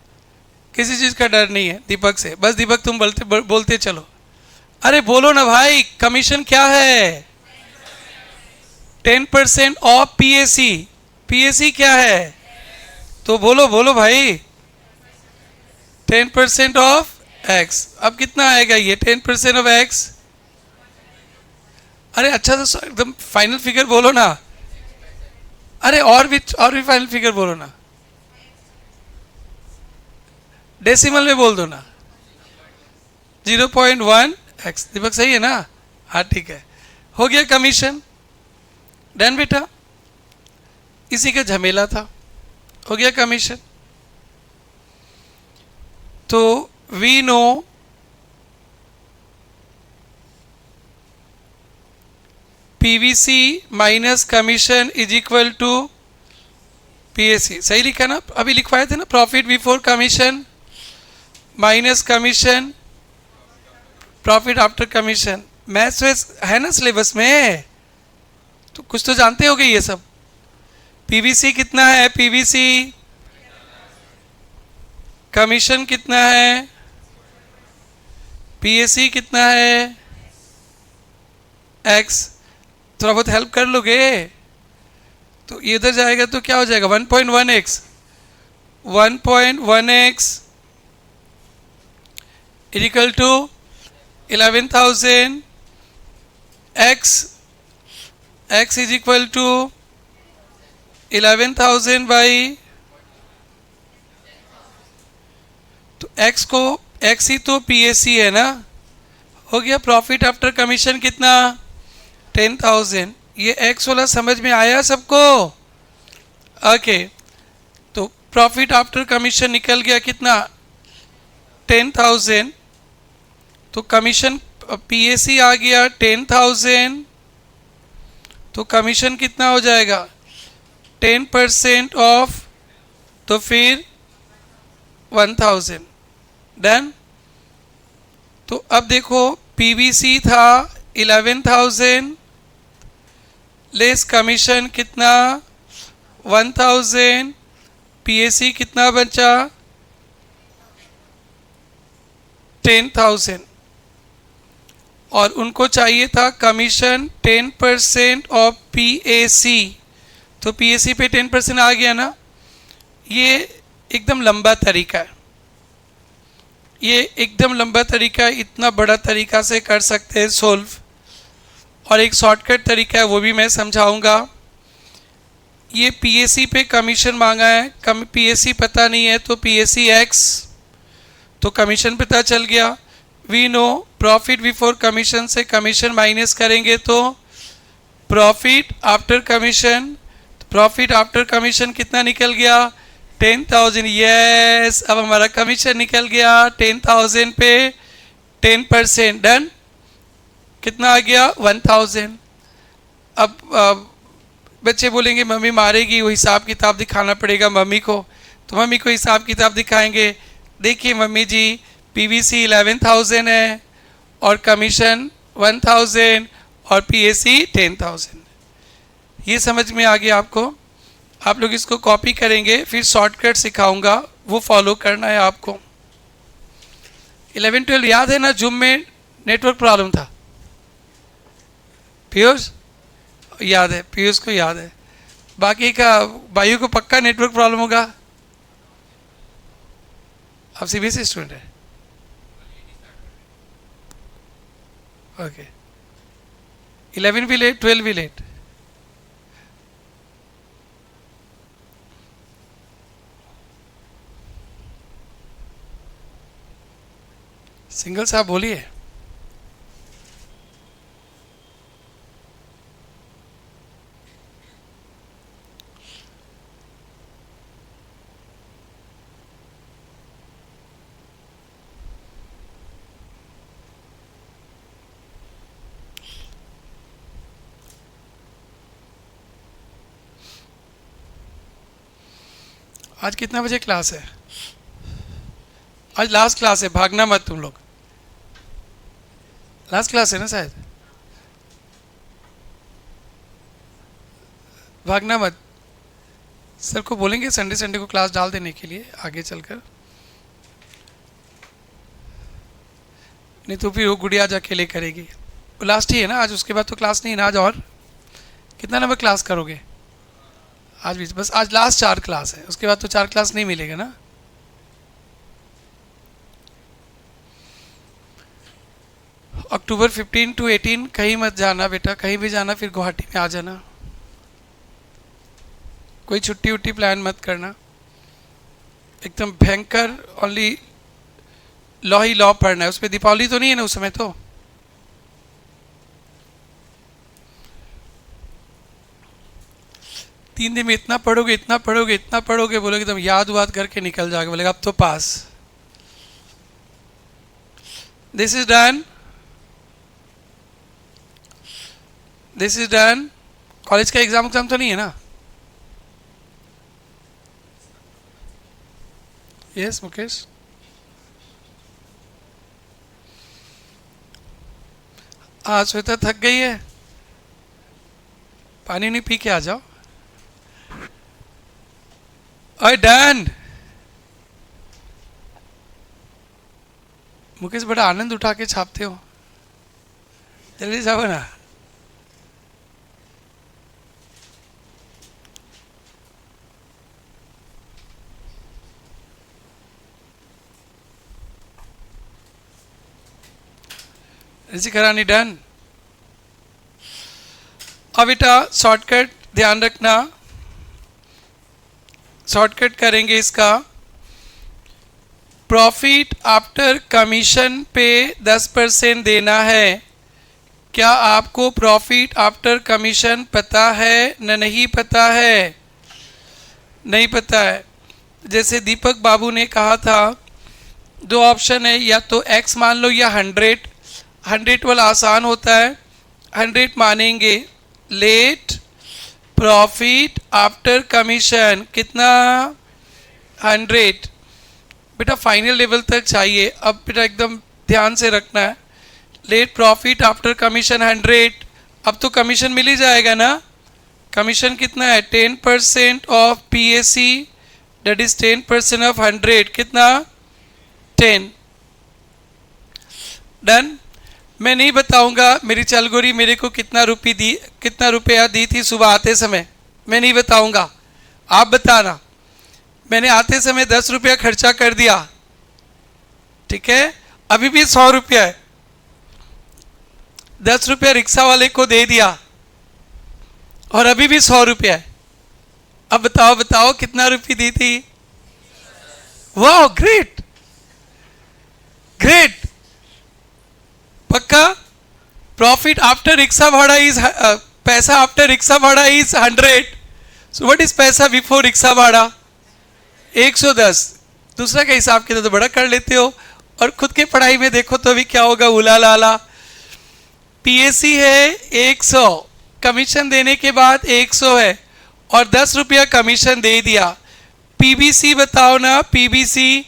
A: किसी चीज़ का डर नहीं है दीपक से। बस दीपक तुम बोलते चलो। अरे बोलो ना भाई, कमीशन क्या है? 10% ऑफ PAC। PAC क्या है? तो बोलो भाई, 10% ऑफ X। अब कितना आएगा ये 10% ऑफ X? अरे अच्छा तो एकदम फाइनल फिगर बोलो ना। अरे और भी फाइनल फिगर बोलो ना, डेसिमल में बोल दो ना। 0.1x। दीपक सही है ना? हाँ ठीक है, हो गया कमीशन। डन बेटा, इसी का झमेला था, हो गया कमीशन। तो we know PVC minus commission is equal to PAC। सही लिखा ना? अभी लिखवाए थे ना, profit before commission minus commission profit after commission. Maths है ना सिलेबस में, तो कुछ तो जानते होगे ये सब। PVC कितना है? PVC कमीशन कितना है? PAC कितना है? X। थोड़ा बहुत हेल्प कर लोगे तो ये इधर जाएगा तो क्या हो जाएगा? 1.1x। 1.1x equal to 11,000 x is equal to 11,000 by, तो x ही तो PAC है ना। हो गया। प्रॉफिट आफ्टर कमीशन कितना? 10,000। ये x वाला समझ में आया सबको? ओके, तो प्रॉफिट आफ्टर कमीशन निकल गया कितना? 10,000। तो कमीशन PAC आ गया 10,000, तो कमीशन कितना हो जाएगा? 10% ऑफ, तो फिर 1,000। डन। तो अब देखो PVC था 11,000 लेस कमीशन कितना? 1,000। PAC कितना बचा? 10,000। और उनको चाहिए था कमीशन 10% ऑफ PAC, तो PAC पे 10% आ गया ना। ये एकदम लंबा तरीका है, ये एकदम लंबा तरीका है, इतना बड़ा तरीका से कर सकते हैं सोल्व। और एक शॉर्टकट तरीका है, वो भी मैं समझाऊंगा। ये PAC पे कमीशन मांगा है, PAC पता नहीं है तो PAC X, तो कमीशन पता चल गया। We know profit before commission से कमीशन माइनस करेंगे तो profit after commission. Profit after commission कितना निकल गया? 10,000, यस। अब हमारा कमीशन निकल गया 10,000 पे 10%, डन। कितना आ गया 1,000। अब बच्चे बोलेंगे मम्मी मारेगी, वो हिसाब किताब दिखाना पड़ेगा मम्मी को, तो मम्मी को हिसाब किताब दिखाएंगे। देखिए मम्मी जी, पीवीसी 11,000 है और कमीशन 1,000 और पीएसी 10,000। ये समझ में आ गया आपको? आप लोग इसको कॉपी करेंगे, फिर शॉर्टकट सिखाऊंगा, वो फॉलो करना है आपको। 11-12 याद है ना, जूम में नेटवर्क प्रॉब्लम था। पीयूष याद है, पीयूष को याद है। बाकी का बायू को पक्का नेटवर्क प्रॉब्लम होगा। आप सीबीएसई स्टूडेंट है? ओके। 11 भी लेट, 12 भी लेट। सिंगल साहब बोलिए। आज कितना बजे क्लास है? आज लास्ट क्लास है, भागना मत तुम लोग। लास्ट क्लास है ना शायद, भागना मत। सर को बोलेंगे संडे संडे को क्लास डाल देने के लिए आगे चलकर, नहीं तो फिर वो गुड़िया आज अकेले करेगी। वो लास्ट ही है ना आज, उसके बाद तो क्लास नहीं है ना आज। और कितना नंबर क्लास करोगे आज भी? बस आज लास्ट 4 क्लास है, उसके बाद तो 4 क्लास नहीं मिलेगा ना। अक्टूबर 15 to 18 कहीं मत जाना बेटा, कहीं भी जाना फिर गुवाहाटी में आ जाना। कोई छुट्टी उट्टी प्लान मत करना, एकदम भयंकर। ओनली लॉ ही लॉ पढ़ना है, उसमें दीपावली तो नहीं है ना उस समय। तो तीन दिन में इतना पढ़ोगे, इतना पढ़ोगे, इतना पढ़ोगे, बोलोगे एकदम याद वाद करके निकल जाओगे, बोलेगा अब तो pass. This is done, this is done. College का एग्जाम तो नहीं है ना? यस मुकेश। हाँ श्वेता थक गई है, पानी नहीं पी के आ जाओ। ओए डन। मुकेश बड़ा आनंद उठा के छापते हो, जल्दी जाओ ना। करानी डन। अब बेटा शॉर्टकट ध्यान रखना, शॉर्टकट करेंगे इसका। प्रॉफिट आफ्टर कमीशन पे 10% देना है। क्या आपको प्रॉफिट आफ्टर कमीशन पता है न नहीं पता है? नहीं पता है। जैसे दीपक बाबू ने कहा था, 2 ऑप्शन है, या तो x मान लो या 100। 100 वाला आसान होता है, 100 मानेंगे। लेट प्रॉफिट आफ्टर कमीशन कितना? 100। बेटा फाइनल लेवल तक चाहिए। अब बेटा एकदम ध्यान से रखना है। Let profit after commission 100। अब तो कमीशन मिल ही जाएगा ना। कमीशन कितना है? 10% of PAC, that is 10% of 100, कितना? 10। डन। मैं नहीं बताऊंगा मेरी चलगोरी मेरे को कितना रुपया दी थी सुबह आते समय, मैं नहीं बताऊंगा, आप बताना। मैंने आते समय 10 रुपया खर्चा कर दिया, ठीक है, अभी भी 100 रुपया है। 10 रुपया रिक्शा वाले को दे दिया और अभी भी 100 रुपया है। अब बताओ कितना रुपये दी थी? वाह ग्रेट ग्रेट। पक्का? प्रॉफिट आफ्टर रिक्शा भाड़ा इज पैसा आफ्टर रिक्शा भाड़ा इज 100। सो व्हाट इज पैसा बिफोर रिक्शा भाड़ा? 110। दूसरा का हिसाब किया तो बड़ा कर लेते हो, और खुद के पढ़ाई में देखो तो अभी क्या होगा, उला लाला। पीएससी है 100, कमीशन देने के बाद 100 है, और 10 रुपया कमीशन दे दिया। पीबीसी बताओ ना, पीबीसी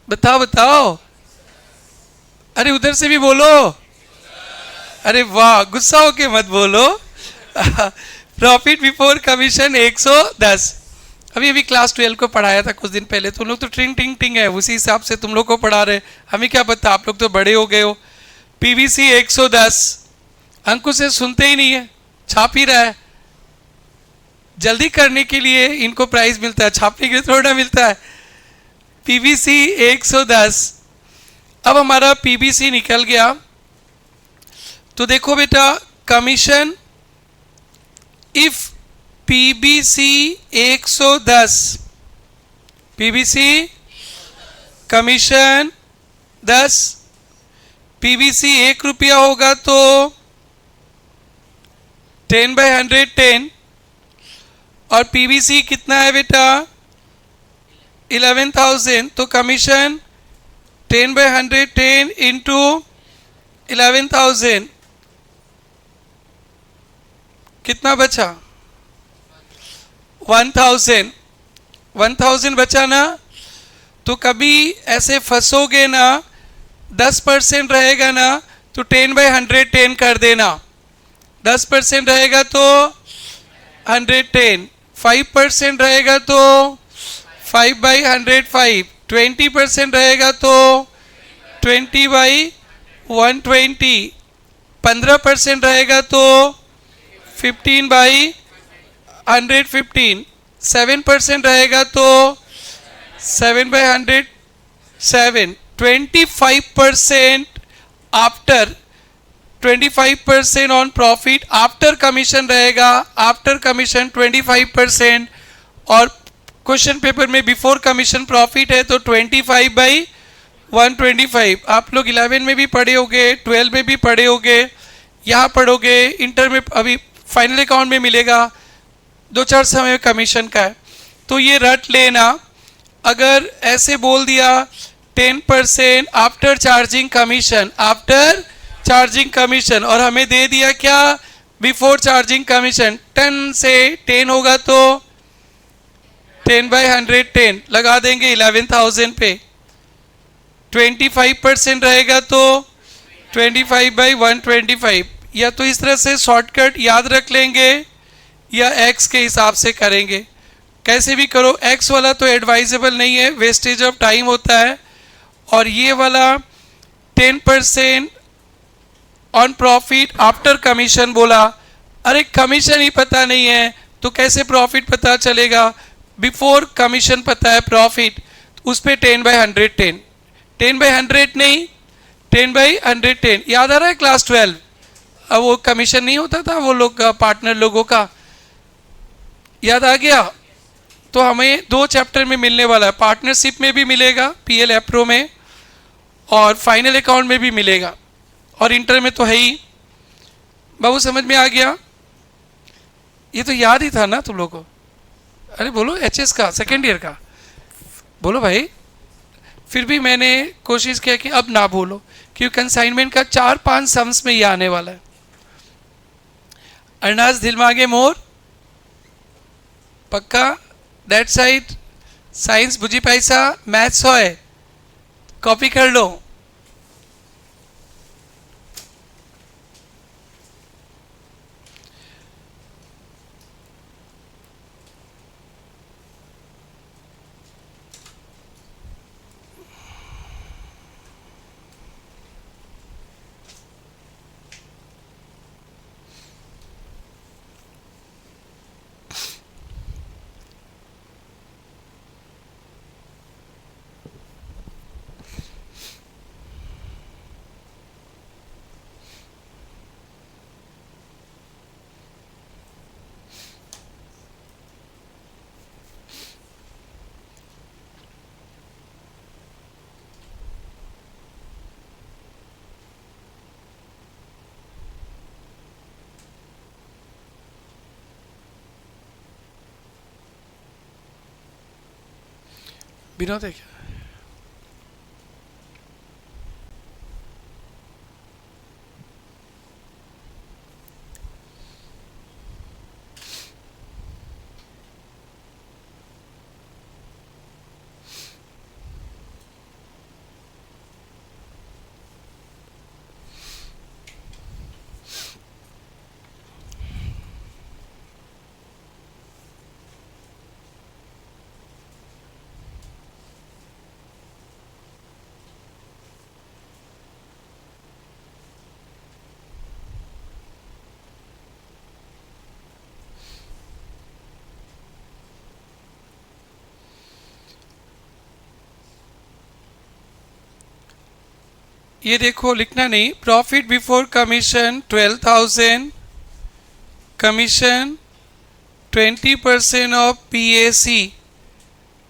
A: बताओ बताओ, अरे उधर से भी बोलो, अरे वाह, गुस्सा होके मत बोलो। Profit before commission 110। अभी क्लास 12 को पढ़ाया था कुछ दिन पहले, तुम लोग तो ट्रिंग टिंग टिंग है, उसी हिसाब से तुम लोग को पढ़ा रहे, हमें क्या पता, आप लोग तो बड़े हो गए हो। पीवीसी 110, अंकुश से सुनते ही नहीं है, छाप ही रहा है। जल्दी करने के लिए इनको प्राइज मिलता है, छापने के लिए थोड़ा मिलता है। पीवीसी 110। अब हमारा पीबीसी निकल गया, तो देखो बेटा, commission if PBC 110, PBC commission 10, PBC 1 रुपया होगा तो 10/110, और पीबीसी कितना है बेटा 11,000, तो कमीशन 10/110 इंटू 11,000 कितना बचा, 1,000। 1,000 बचा ना, तो कभी ऐसे फंसोगे ना, 10% रहेगा ना तो 10/110 कर देना, 10% रहेगा तो 110, 5% रहेगा तो 5/105, 20% रहेगा तो 20/120, 15% रहेगा तो 15/115, 7% रहेगा तो 7/107, 25% after, 25% on profit after commission रहेगा, आफ्टर कमीशन 25%, और क्वेश्चन पेपर में बिफोर कमीशन प्रॉफिट है तो 25/125। आप लोग 11 में भी पढ़े होगे, 12 में भी पढ़े होगे, यहाँ पढ़ोगे, इंटर में अभी फाइनल अकाउंट में मिलेगा, 2-4 समय कमीशन का है, तो ये रट लेना। अगर ऐसे बोल दिया 10% after charging commission, after charging commission, और हमें दे दिया क्या बिफोर चार्जिंग कमीशन, 10 से 10 होगा तो 10/110 लगा देंगे 11,000 पे, 25% रहेगा तो 25/125, या तो इस तरह से शॉर्टकट याद रख लेंगे या एक्स के हिसाब से करेंगे, कैसे भी करो। एक्स वाला तो एडवाइजेबल नहीं है, वेस्टेज ऑफ टाइम होता है, और ये वाला 10% ऑन प्रॉफिट आफ्टर कमीशन बोला, अरे कमीशन ही पता नहीं है तो कैसे प्रॉफिट पता चलेगा, बिफोर कमीशन पता है प्रॉफिट, उस पर 10/110, 10/100 नहीं 10/110, याद आ रहा है क्लास 12, अब वो कमीशन नहीं होता था वो लोग पार्टनर लोगों का, याद आ गया। तो हमें 2 चैप्टर में मिलने वाला है, पार्टनरशिप में भी मिलेगा पीएल एप्रो में, और फाइनल अकाउंट में भी मिलेगा, और इंटर में तो है ही। बाबू समझ में आ गया, ये तो याद ही था ना तुम लोगों को। अरे बोलो एचएस का सेकेंड ईयर का बोलो भाई, फिर भी मैंने कोशिश किया कि अब ना बोलो, क्योंकि कंसाइनमेंट का 4-5 सम्स में ये आने वाला है। अरनाज दिल मांगे मोर, पक्का दैट साइड, साइंस बुझी पैसा, मैथ्स है कॉपी कर लो। विनोद है क्या? ये देखो, लिखना नहीं। Profit before commission 12,000, commission 20% of PAC,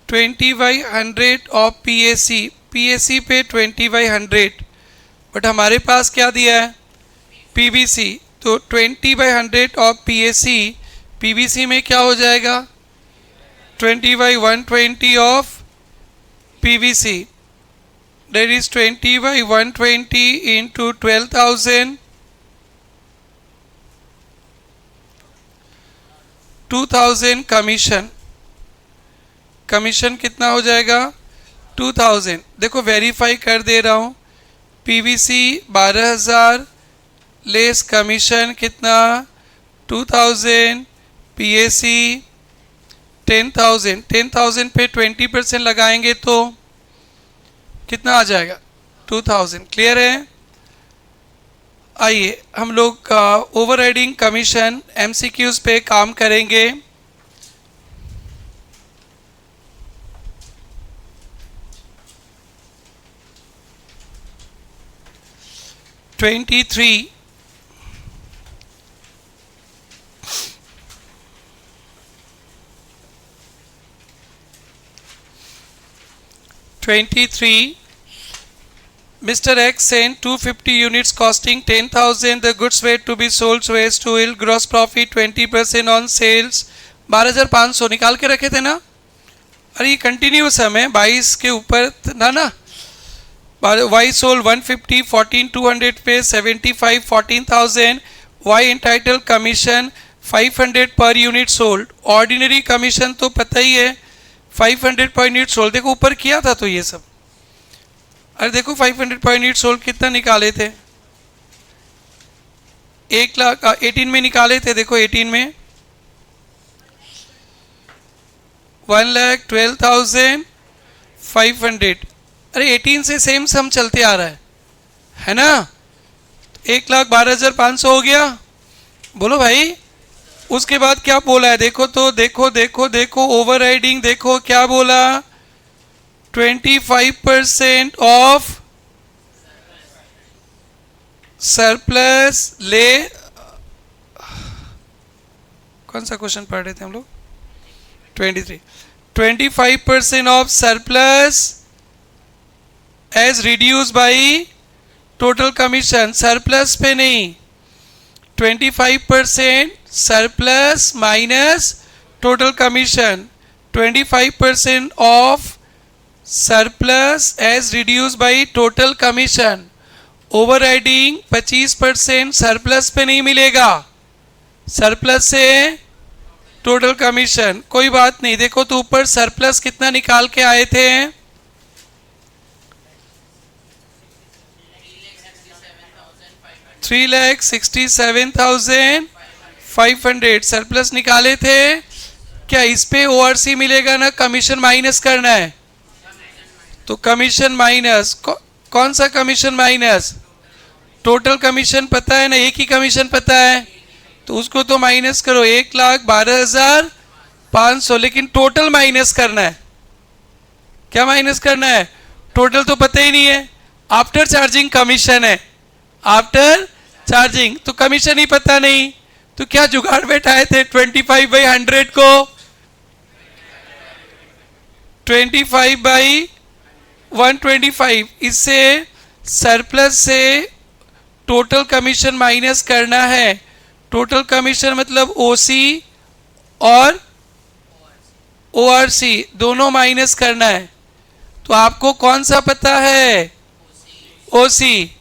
A: 20/100 of PAC पे 20/100, बट हमारे पास क्या दिया है? PBC। तो 20/100 ऑफ PBC में क्या हो जाएगा? 20/120 of PBC, that is 20/120 into 12,000, 2,000 commission कितना हो जाएगा? 2,000। देखो वेरीफाई कर दे रहा हूँ। PBC 12,000 लेस कमीशन कितना? 2,000, PAC 10,000। 10,000 पे 20% लगाएंगे तो कितना आ जाएगा? 2,000। क्लियर है? आइए हम लोग ओवरराइडिंग कमीशन MCQs पे काम करेंगे। Twenty 23, Mr. X sent 250 units costing 10,000. The goods were to be sold so as to yield gross profit 20% on sales. 12,500 निकाल के रखे थे ना? अरे ये कंटिन्यूस है, 22 के ऊपर ना। Y sold 150, 14,200 पे 75, 14,000. Y entitled commission 500 per unit sold. Ordinary commission तो पता ही है 500 per unit sold। देखो ऊपर किया था तो ये सब। अरे देखो 500 पर यूनिट सोल्ड कितना निकाले थे? 1,18 में निकाले थे। देखो 18 में 1,12,500। अरे 18 से सेम सम चलते आ रहा है ना? 1,12,500 हो गया। बोलो भाई, उसके बाद क्या बोला है? देखो तो, देखो ओवरराइडिंग देखो क्या बोला? 25% ऑफ सरप्लस ले। कौन सा क्वेश्चन पढ़ रहे थे हम लोग? 23। 25% of surplus as reduce by total commission. Surplus पे नहीं, 25% surplus minus total commission. 25% of surplus as reduce by total commission. Overriding 25% surplus पे नहीं मिलेगा, सरप्लस से टोटल कमीशन। कोई बात नहीं। देखो तो ऊपर सरप्लस कितना निकाल के आए थे? 3,67,500 सरप्लस निकाले थे। क्या इस पे ORC मिलेगा ना? कमीशन माइनस करना है तो कमीशन माइनस। कौन सा कमीशन माइनस? टोटल कमीशन पता है ना? एक ही कमीशन पता है तो उसको तो माइनस करो। 1,12,500, लेकिन टोटल माइनस करना है। क्या माइनस करना है? टोटल तो पता ही नहीं है। आफ्टर चार्जिंग कमीशन है, आफ्टर चार्जिंग तो कमीशन ही पता नहीं। तो क्या जुगाड़ बैठाए थे? 25/100 को 25/125, इससे सरप्लस से टोटल कमीशन माइनस करना है। टोटल कमीशन मतलब OC और ORC दोनों माइनस करना है। तो आपको कौन सा पता है? ओसी।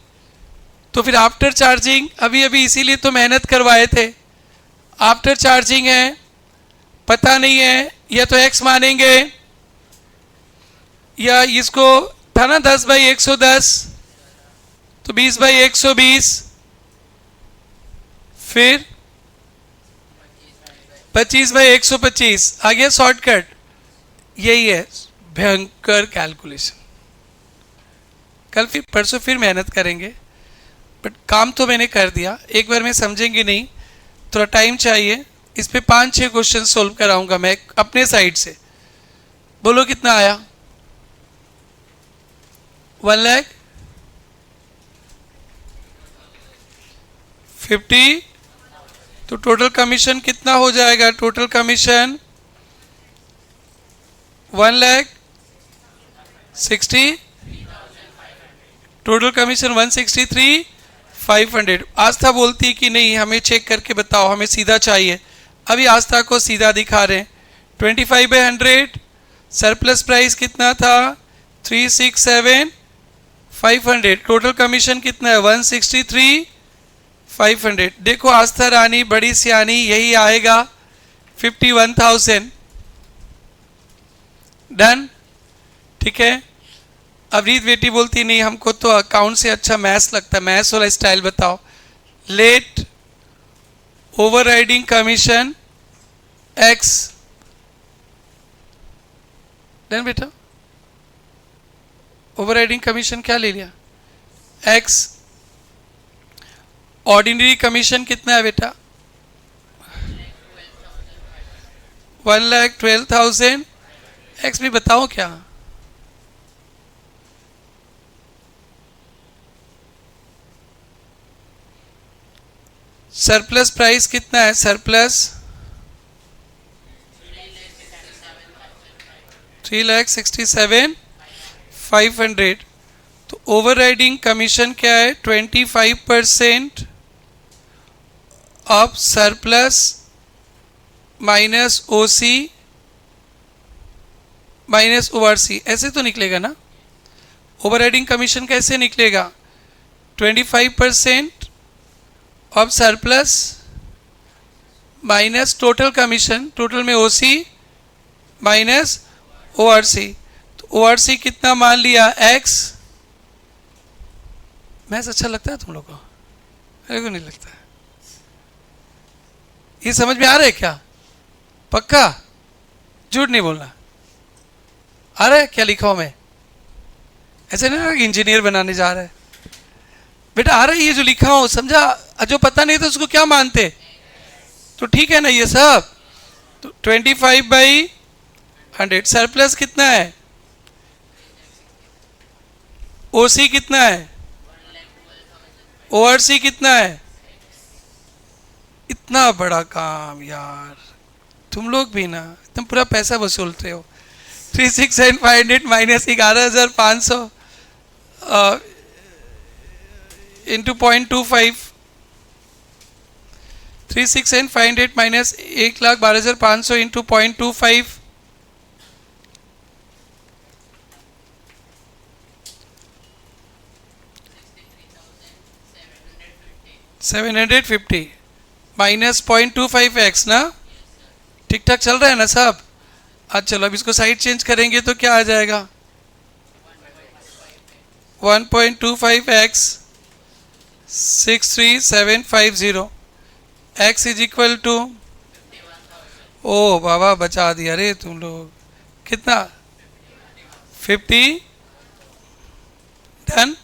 A: तो फिर आफ्टर चार्जिंग अभी अभी इसीलिए तो मेहनत करवाए थे। आफ्टर चार्जिंग है, पता नहीं है, या तो एक्स मानेंगे या इसको था ना 10/110, तो 20/120, फिर 25/125 आ गया शॉर्टकट। यही है भयंकर कैलकुलेशन। कल फिर परसों फिर मेहनत करेंगे, बट काम तो मैंने कर दिया। एक बार में समझेंगे नहीं, थोड़ा टाइम चाहिए। इस पे 5-6 क्वेश्चन सोल्व कराऊंगा मैं अपने साइड से। बोलो कितना आया? 1,50,000। तो टोटल कमीशन कितना हो जाएगा? Total commission 1,60,000। Total commission 163,500। आस्था बोलती कि नहीं हमें चेक करके बताओ, हमें सीधा चाहिए। अभी आस्था को सीधा दिखा रहे हैं। 25/100। सरप्लस प्राइस कितना था? 367,500। टोटल कमीशन कितना है? 163,500। देखो आस्था रानी बड़ी सियानी, यही आएगा 51,000। डन, ठीक है। अब रीत बेटी बोलती नहीं हमको तो अकाउंट से अच्छा मैथ्स लगता है, मैथ्स वाला स्टाइल बताओ। Let overriding commission X. Done बेटा, ओवरराइडिंग कमीशन क्या ले लिया? एक्स। ऑर्डिनरी कमीशन कितना है बेटा? 1,12,000। एक्स भी बताओ क्या? सरप्लस प्राइस कितना है? सरप्लस 3,67,500। तो ओवरराइडिंग कमीशन क्या है? 25% of surplus minus OC minus ORC. ऐसे तो निकलेगा ना? ओवरराइडिंग कमीशन कैसे निकलेगा? 25% of surplus minus total commission, total में ओसी माइनस ओआरसी। तो ओआरसी कितना मान लिया? एक्स। मैथ्स अच्छा लगता है तुम लोग को? मेरे को नहीं लगता है। ये समझ में आ रहा है क्या? पक्का? झूठ नहीं बोलना। आ रहा है क्या लिखा हूं मैं? ऐसे नहीं इंजीनियर बनाने जा रहा है बेटा। आ रहा है ये जो लिखा हूं, समझा? जो पता नहीं था उसको क्या मानते? तो ठीक है ना ये सब। तो 25/100। सरप्लस कितना है? ओसी कितना है? ओआरसी कितना है? इतना बड़ा काम यार, तुम लोग भी ना तुम पूरा पैसा वसूलते हो। 3,6,500 minus 11,500 into 0.25। 3,6,500 minus 1,12,500 into 0.25। 750 minus 0.25x ना? ठीक ठाक चल रहा है ना सब? आज चलो अब इसको साइड चेंज करेंगे तो क्या आ जाएगा? 1.25x 63750 x is equal to, ओ बाबा बचा दिया रे तुम लोग। कितना? 50। डन।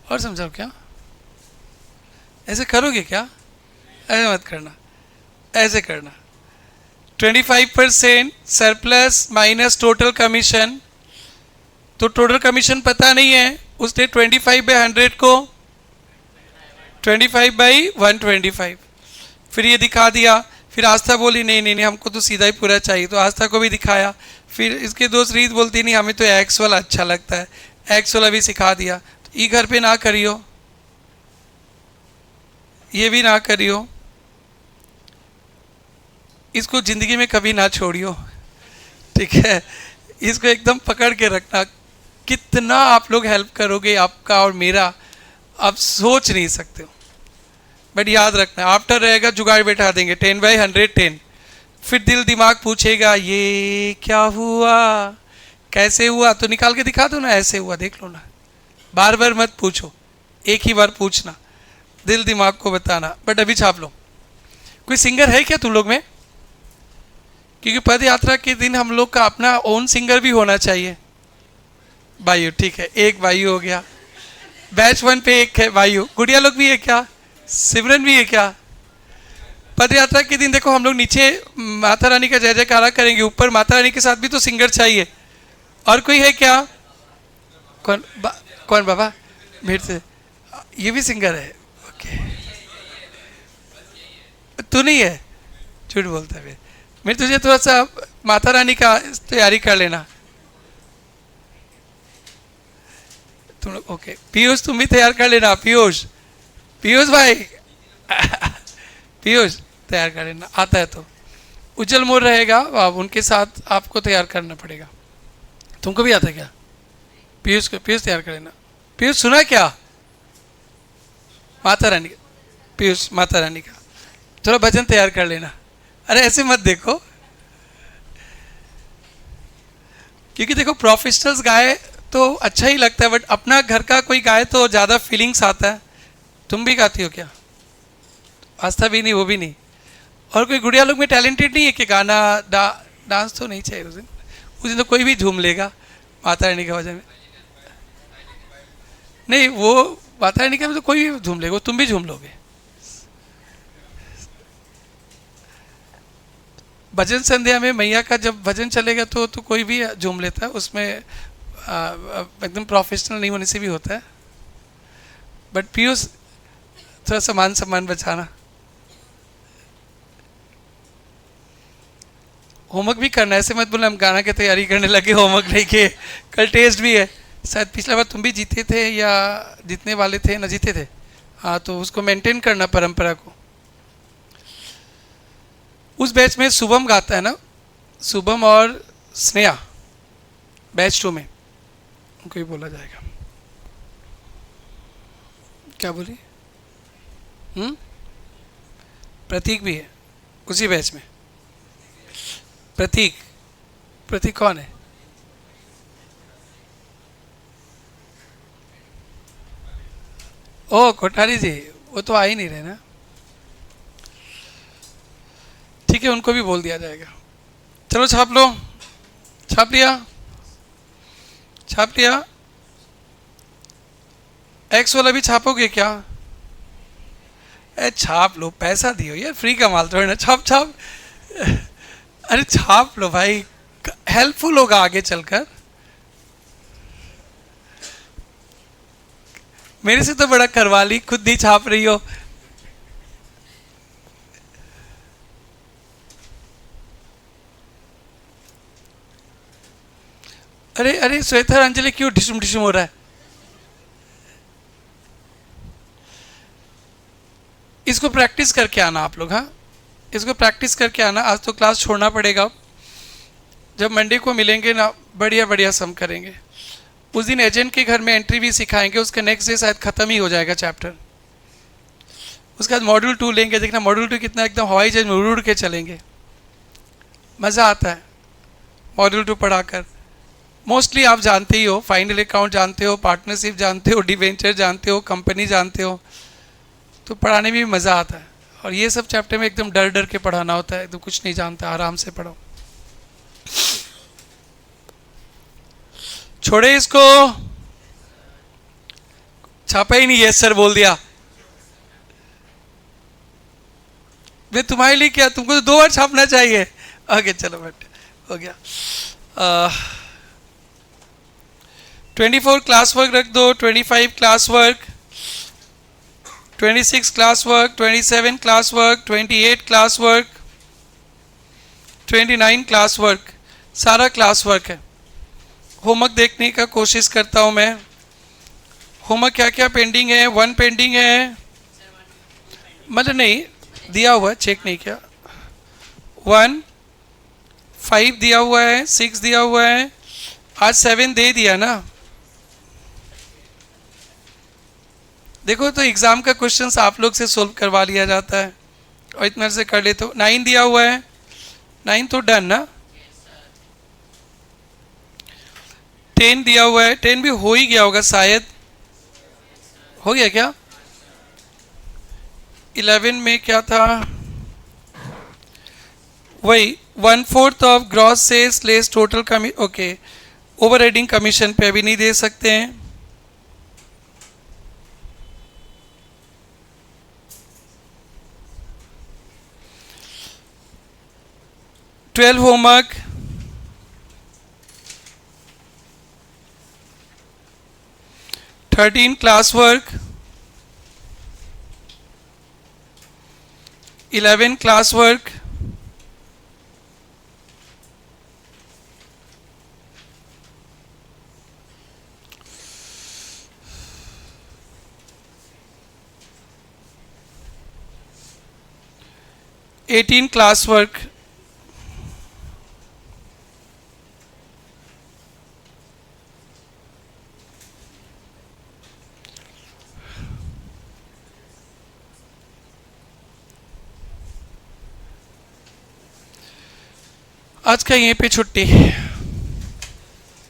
A: और समझाओ क्या? ऐसे करोगे क्या? ऐसे मत करना, ऐसे करना। 25% सरप्लस माइनस टोटल कमीशन। तो टोटल कमीशन पता नहीं है, उसने 25/100 को 25/125 फिर ये दिखा दिया। फिर आस्था बोली नहीं नहीं नहीं हमको तो सीधा ही पूरा चाहिए, तो आस्था को भी दिखाया। फिर इसके दोस्त रीत बोलती नहीं हमें तो एक्स वाला अच्छा लगता है, एक्स वाला भी सिखा दिया। तो ई घर पे ना करियो, ये भी ना करियो, इसको जिंदगी में कभी ना छोड़ियो, ठीक है। इसको एकदम पकड़ के रखना, कितना आप लोग हेल्प करोगे आपका और मेरा, आप सोच नहीं सकते हो। बट याद रखना, आफ्टर रहेगा जुगाड़ बैठा देंगे 10/110, फिर दिल दिमाग पूछेगा ये क्या हुआ, कैसे हुआ, तो निकाल के दिखा दो ना, ऐसे हुआ देख लो ना। बार बार मत पूछो, एक ही बार पूछना, दिल दिमाग को बताना। बट अभी छाप लो। कोई सिंगर है क्या तुम लोग में? क्योंकि पद यात्रा के दिन हम लोग का अपना ओन सिंगर भी होना चाहिए। वायु, ठीक है, एक वायु हो गया। बैच 1 पे एक है वायु। गुड़िया लोग भी है क्या? सिमरन भी है क्या? पद यात्रा के दिन देखो हम लोग नीचे माता रानी का जय जयकारा करेंगे, ऊपर माता रानी के साथ भी तो सिंगर चाहिए। और कोई है क्या? कौन बाबा? मेरे से ये भी सिंगर है, ओके। तू नहीं है? झूठ बोलता है। मैं तुझे थोड़ा सा माता रानी का तैयारी कर लेना तुम। ओके पीयूष, तुम भी तैयार कर लेना। पीयूष, पीयूष भाई पीयूष तैयार कर लेना, आता है तो। उज्जवल मोर रहेगा, अब उनके साथ आपको तैयार करना पड़ेगा। तुमको भी आता है क्या? पीयूष को, पीयूष तैयार कर लेना। पीयूष सुना क्या? माता रानी का, पीयूष माता रानी का थोड़ा भजन तैयार कर लेना। अरे ऐसे मत देखो, क्योंकि देखो प्रोफेशनल्स गाए तो अच्छा ही लगता है, बट अपना घर का कोई गाए तो ज़्यादा फीलिंग्स आता है। तुम भी गाती हो क्या? आस्था भी नहीं, वो भी नहीं। और कोई गुड़िया लोग में टैलेंटेड नहीं है कि गाना डांस तो नहीं चाहिए उस दिन तो कोई भी झूम लेगा माता रानी का वजह में। नहीं, वो माता रानी का तो कोई भी झूम लेगा, तुम भी झूम लोगे। भजन संध्या में मैया का जब भजन चलेगा तो कोई भी झूम लेता है, उसमें एकदम प्रोफेशनल नहीं होने से भी होता है। बट पीयूष थोड़ा सा मान सम्मान बचाना। होमवर्क भी करना, ऐसे मत बोलना हम गाना की तैयारी करने लगे, होमवर्क नहीं किए। कल टेस्ट भी है, शायद पिछला बार तुम भी जीते थे या जीतने वाले थे ना, जीते थे। हाँ, तो उसको मेंटेन करना परंपरा को। उस बैच में शुभम गाता है ना, शुभम और स्नेहा, बैच 2 में उनको ही बोला जाएगा। क्या बोली? प्रतीक भी है उसी बैच में। प्रतीक, प्रतीक कौन है? ओ कोठारी जी, वो तो आ ही नहीं रहे ना। ठीक है, उनको भी बोल दिया जाएगा। चलो छाप लो। छाप लिया? छाप लिया? एक्स वाला भी छापोगे क्या? छाप लो, पैसा दियो यार, फ्री का माल थोड़ी ना। छाप छाप, अरे छाप लो भाई, हेल्पफुल होगा आगे चलकर। मेरे से तो बड़ा करवा ली, खुद ही छाप रही हो। अरे अरे श्वेता अंजलि क्यों ढिशुम ढिशुम हो रहा है? इसको प्रैक्टिस करके आना आप लोग। हाँ, इसको प्रैक्टिस करके आना। आज तो क्लास छोड़ना पड़ेगा, जब मंडे को मिलेंगे ना बढ़िया बढ़िया सम करेंगे। उस दिन एजेंट के घर में एंट्री भी सिखाएंगे, उसके नेक्स्ट डे शायद खत्म ही हो जाएगा चैप्टर। उसके बाद मॉड्यूल 2 लेंगे, देखना मॉड्यूल 2 कितना एकदम हवाई जहाज में उड़ के चलेंगे। मज़ा आता है मॉड्यूल 2 पढ़ाकर। मोस्टली आप जानते ही हो, फाइनल अकाउंट जानते हो, पार्टनरशिप जानते हो, डिवेंचर जानते हो, कंपनी जानते हो, तो पढ़ाने में भी मज़ा आता है। और ये सब चैप्टर में एकदम डर डर के पढ़ाना होता है, तो कुछ नहीं जानता, आराम से पढ़ो। छोड़े इसको, छापा ही नहीं, यस सर बोल दिया। मैं तुम्हारे लिए क्या, तुमको तो 2 बार छापना चाहिए। ओके चलो बेटे, हो गया। 24 क्लास वर्क रख दो, 25 class work, 26 class work, 27 class work, 28 class work, 29 class work, सारा क्लास वर्क है। होमवर्क देखने का कोशिश करता हूँ मैं। होमवर्क क्या क्या पेंडिंग है? 1 पेंडिंग है, मतलब नहीं दिया हुआ है, चेक नहीं किया। 1, 5 दिया हुआ है, 6 दिया हुआ है, आज 7 दे दिया ना। देखो तो एग्जाम का क्वेश्चंस आप लोग से सोल्व करवा लिया जाता है और इतना से कर ले। तो 9 दिया हुआ है, 9 तो डन ना। 10 दिया हुआ है, 10 भी हो ही गया होगा शायद, हो गया क्या? 11 में क्या था? वही 1/4 of gross sales less total कमी। ओके, ओवर हेडिंग कमीशन पे अभी नहीं दे सकते हैं। Twelve homework, 13 class work, 11 class work, 18 class work, आज का यहीं पे छुट्टी।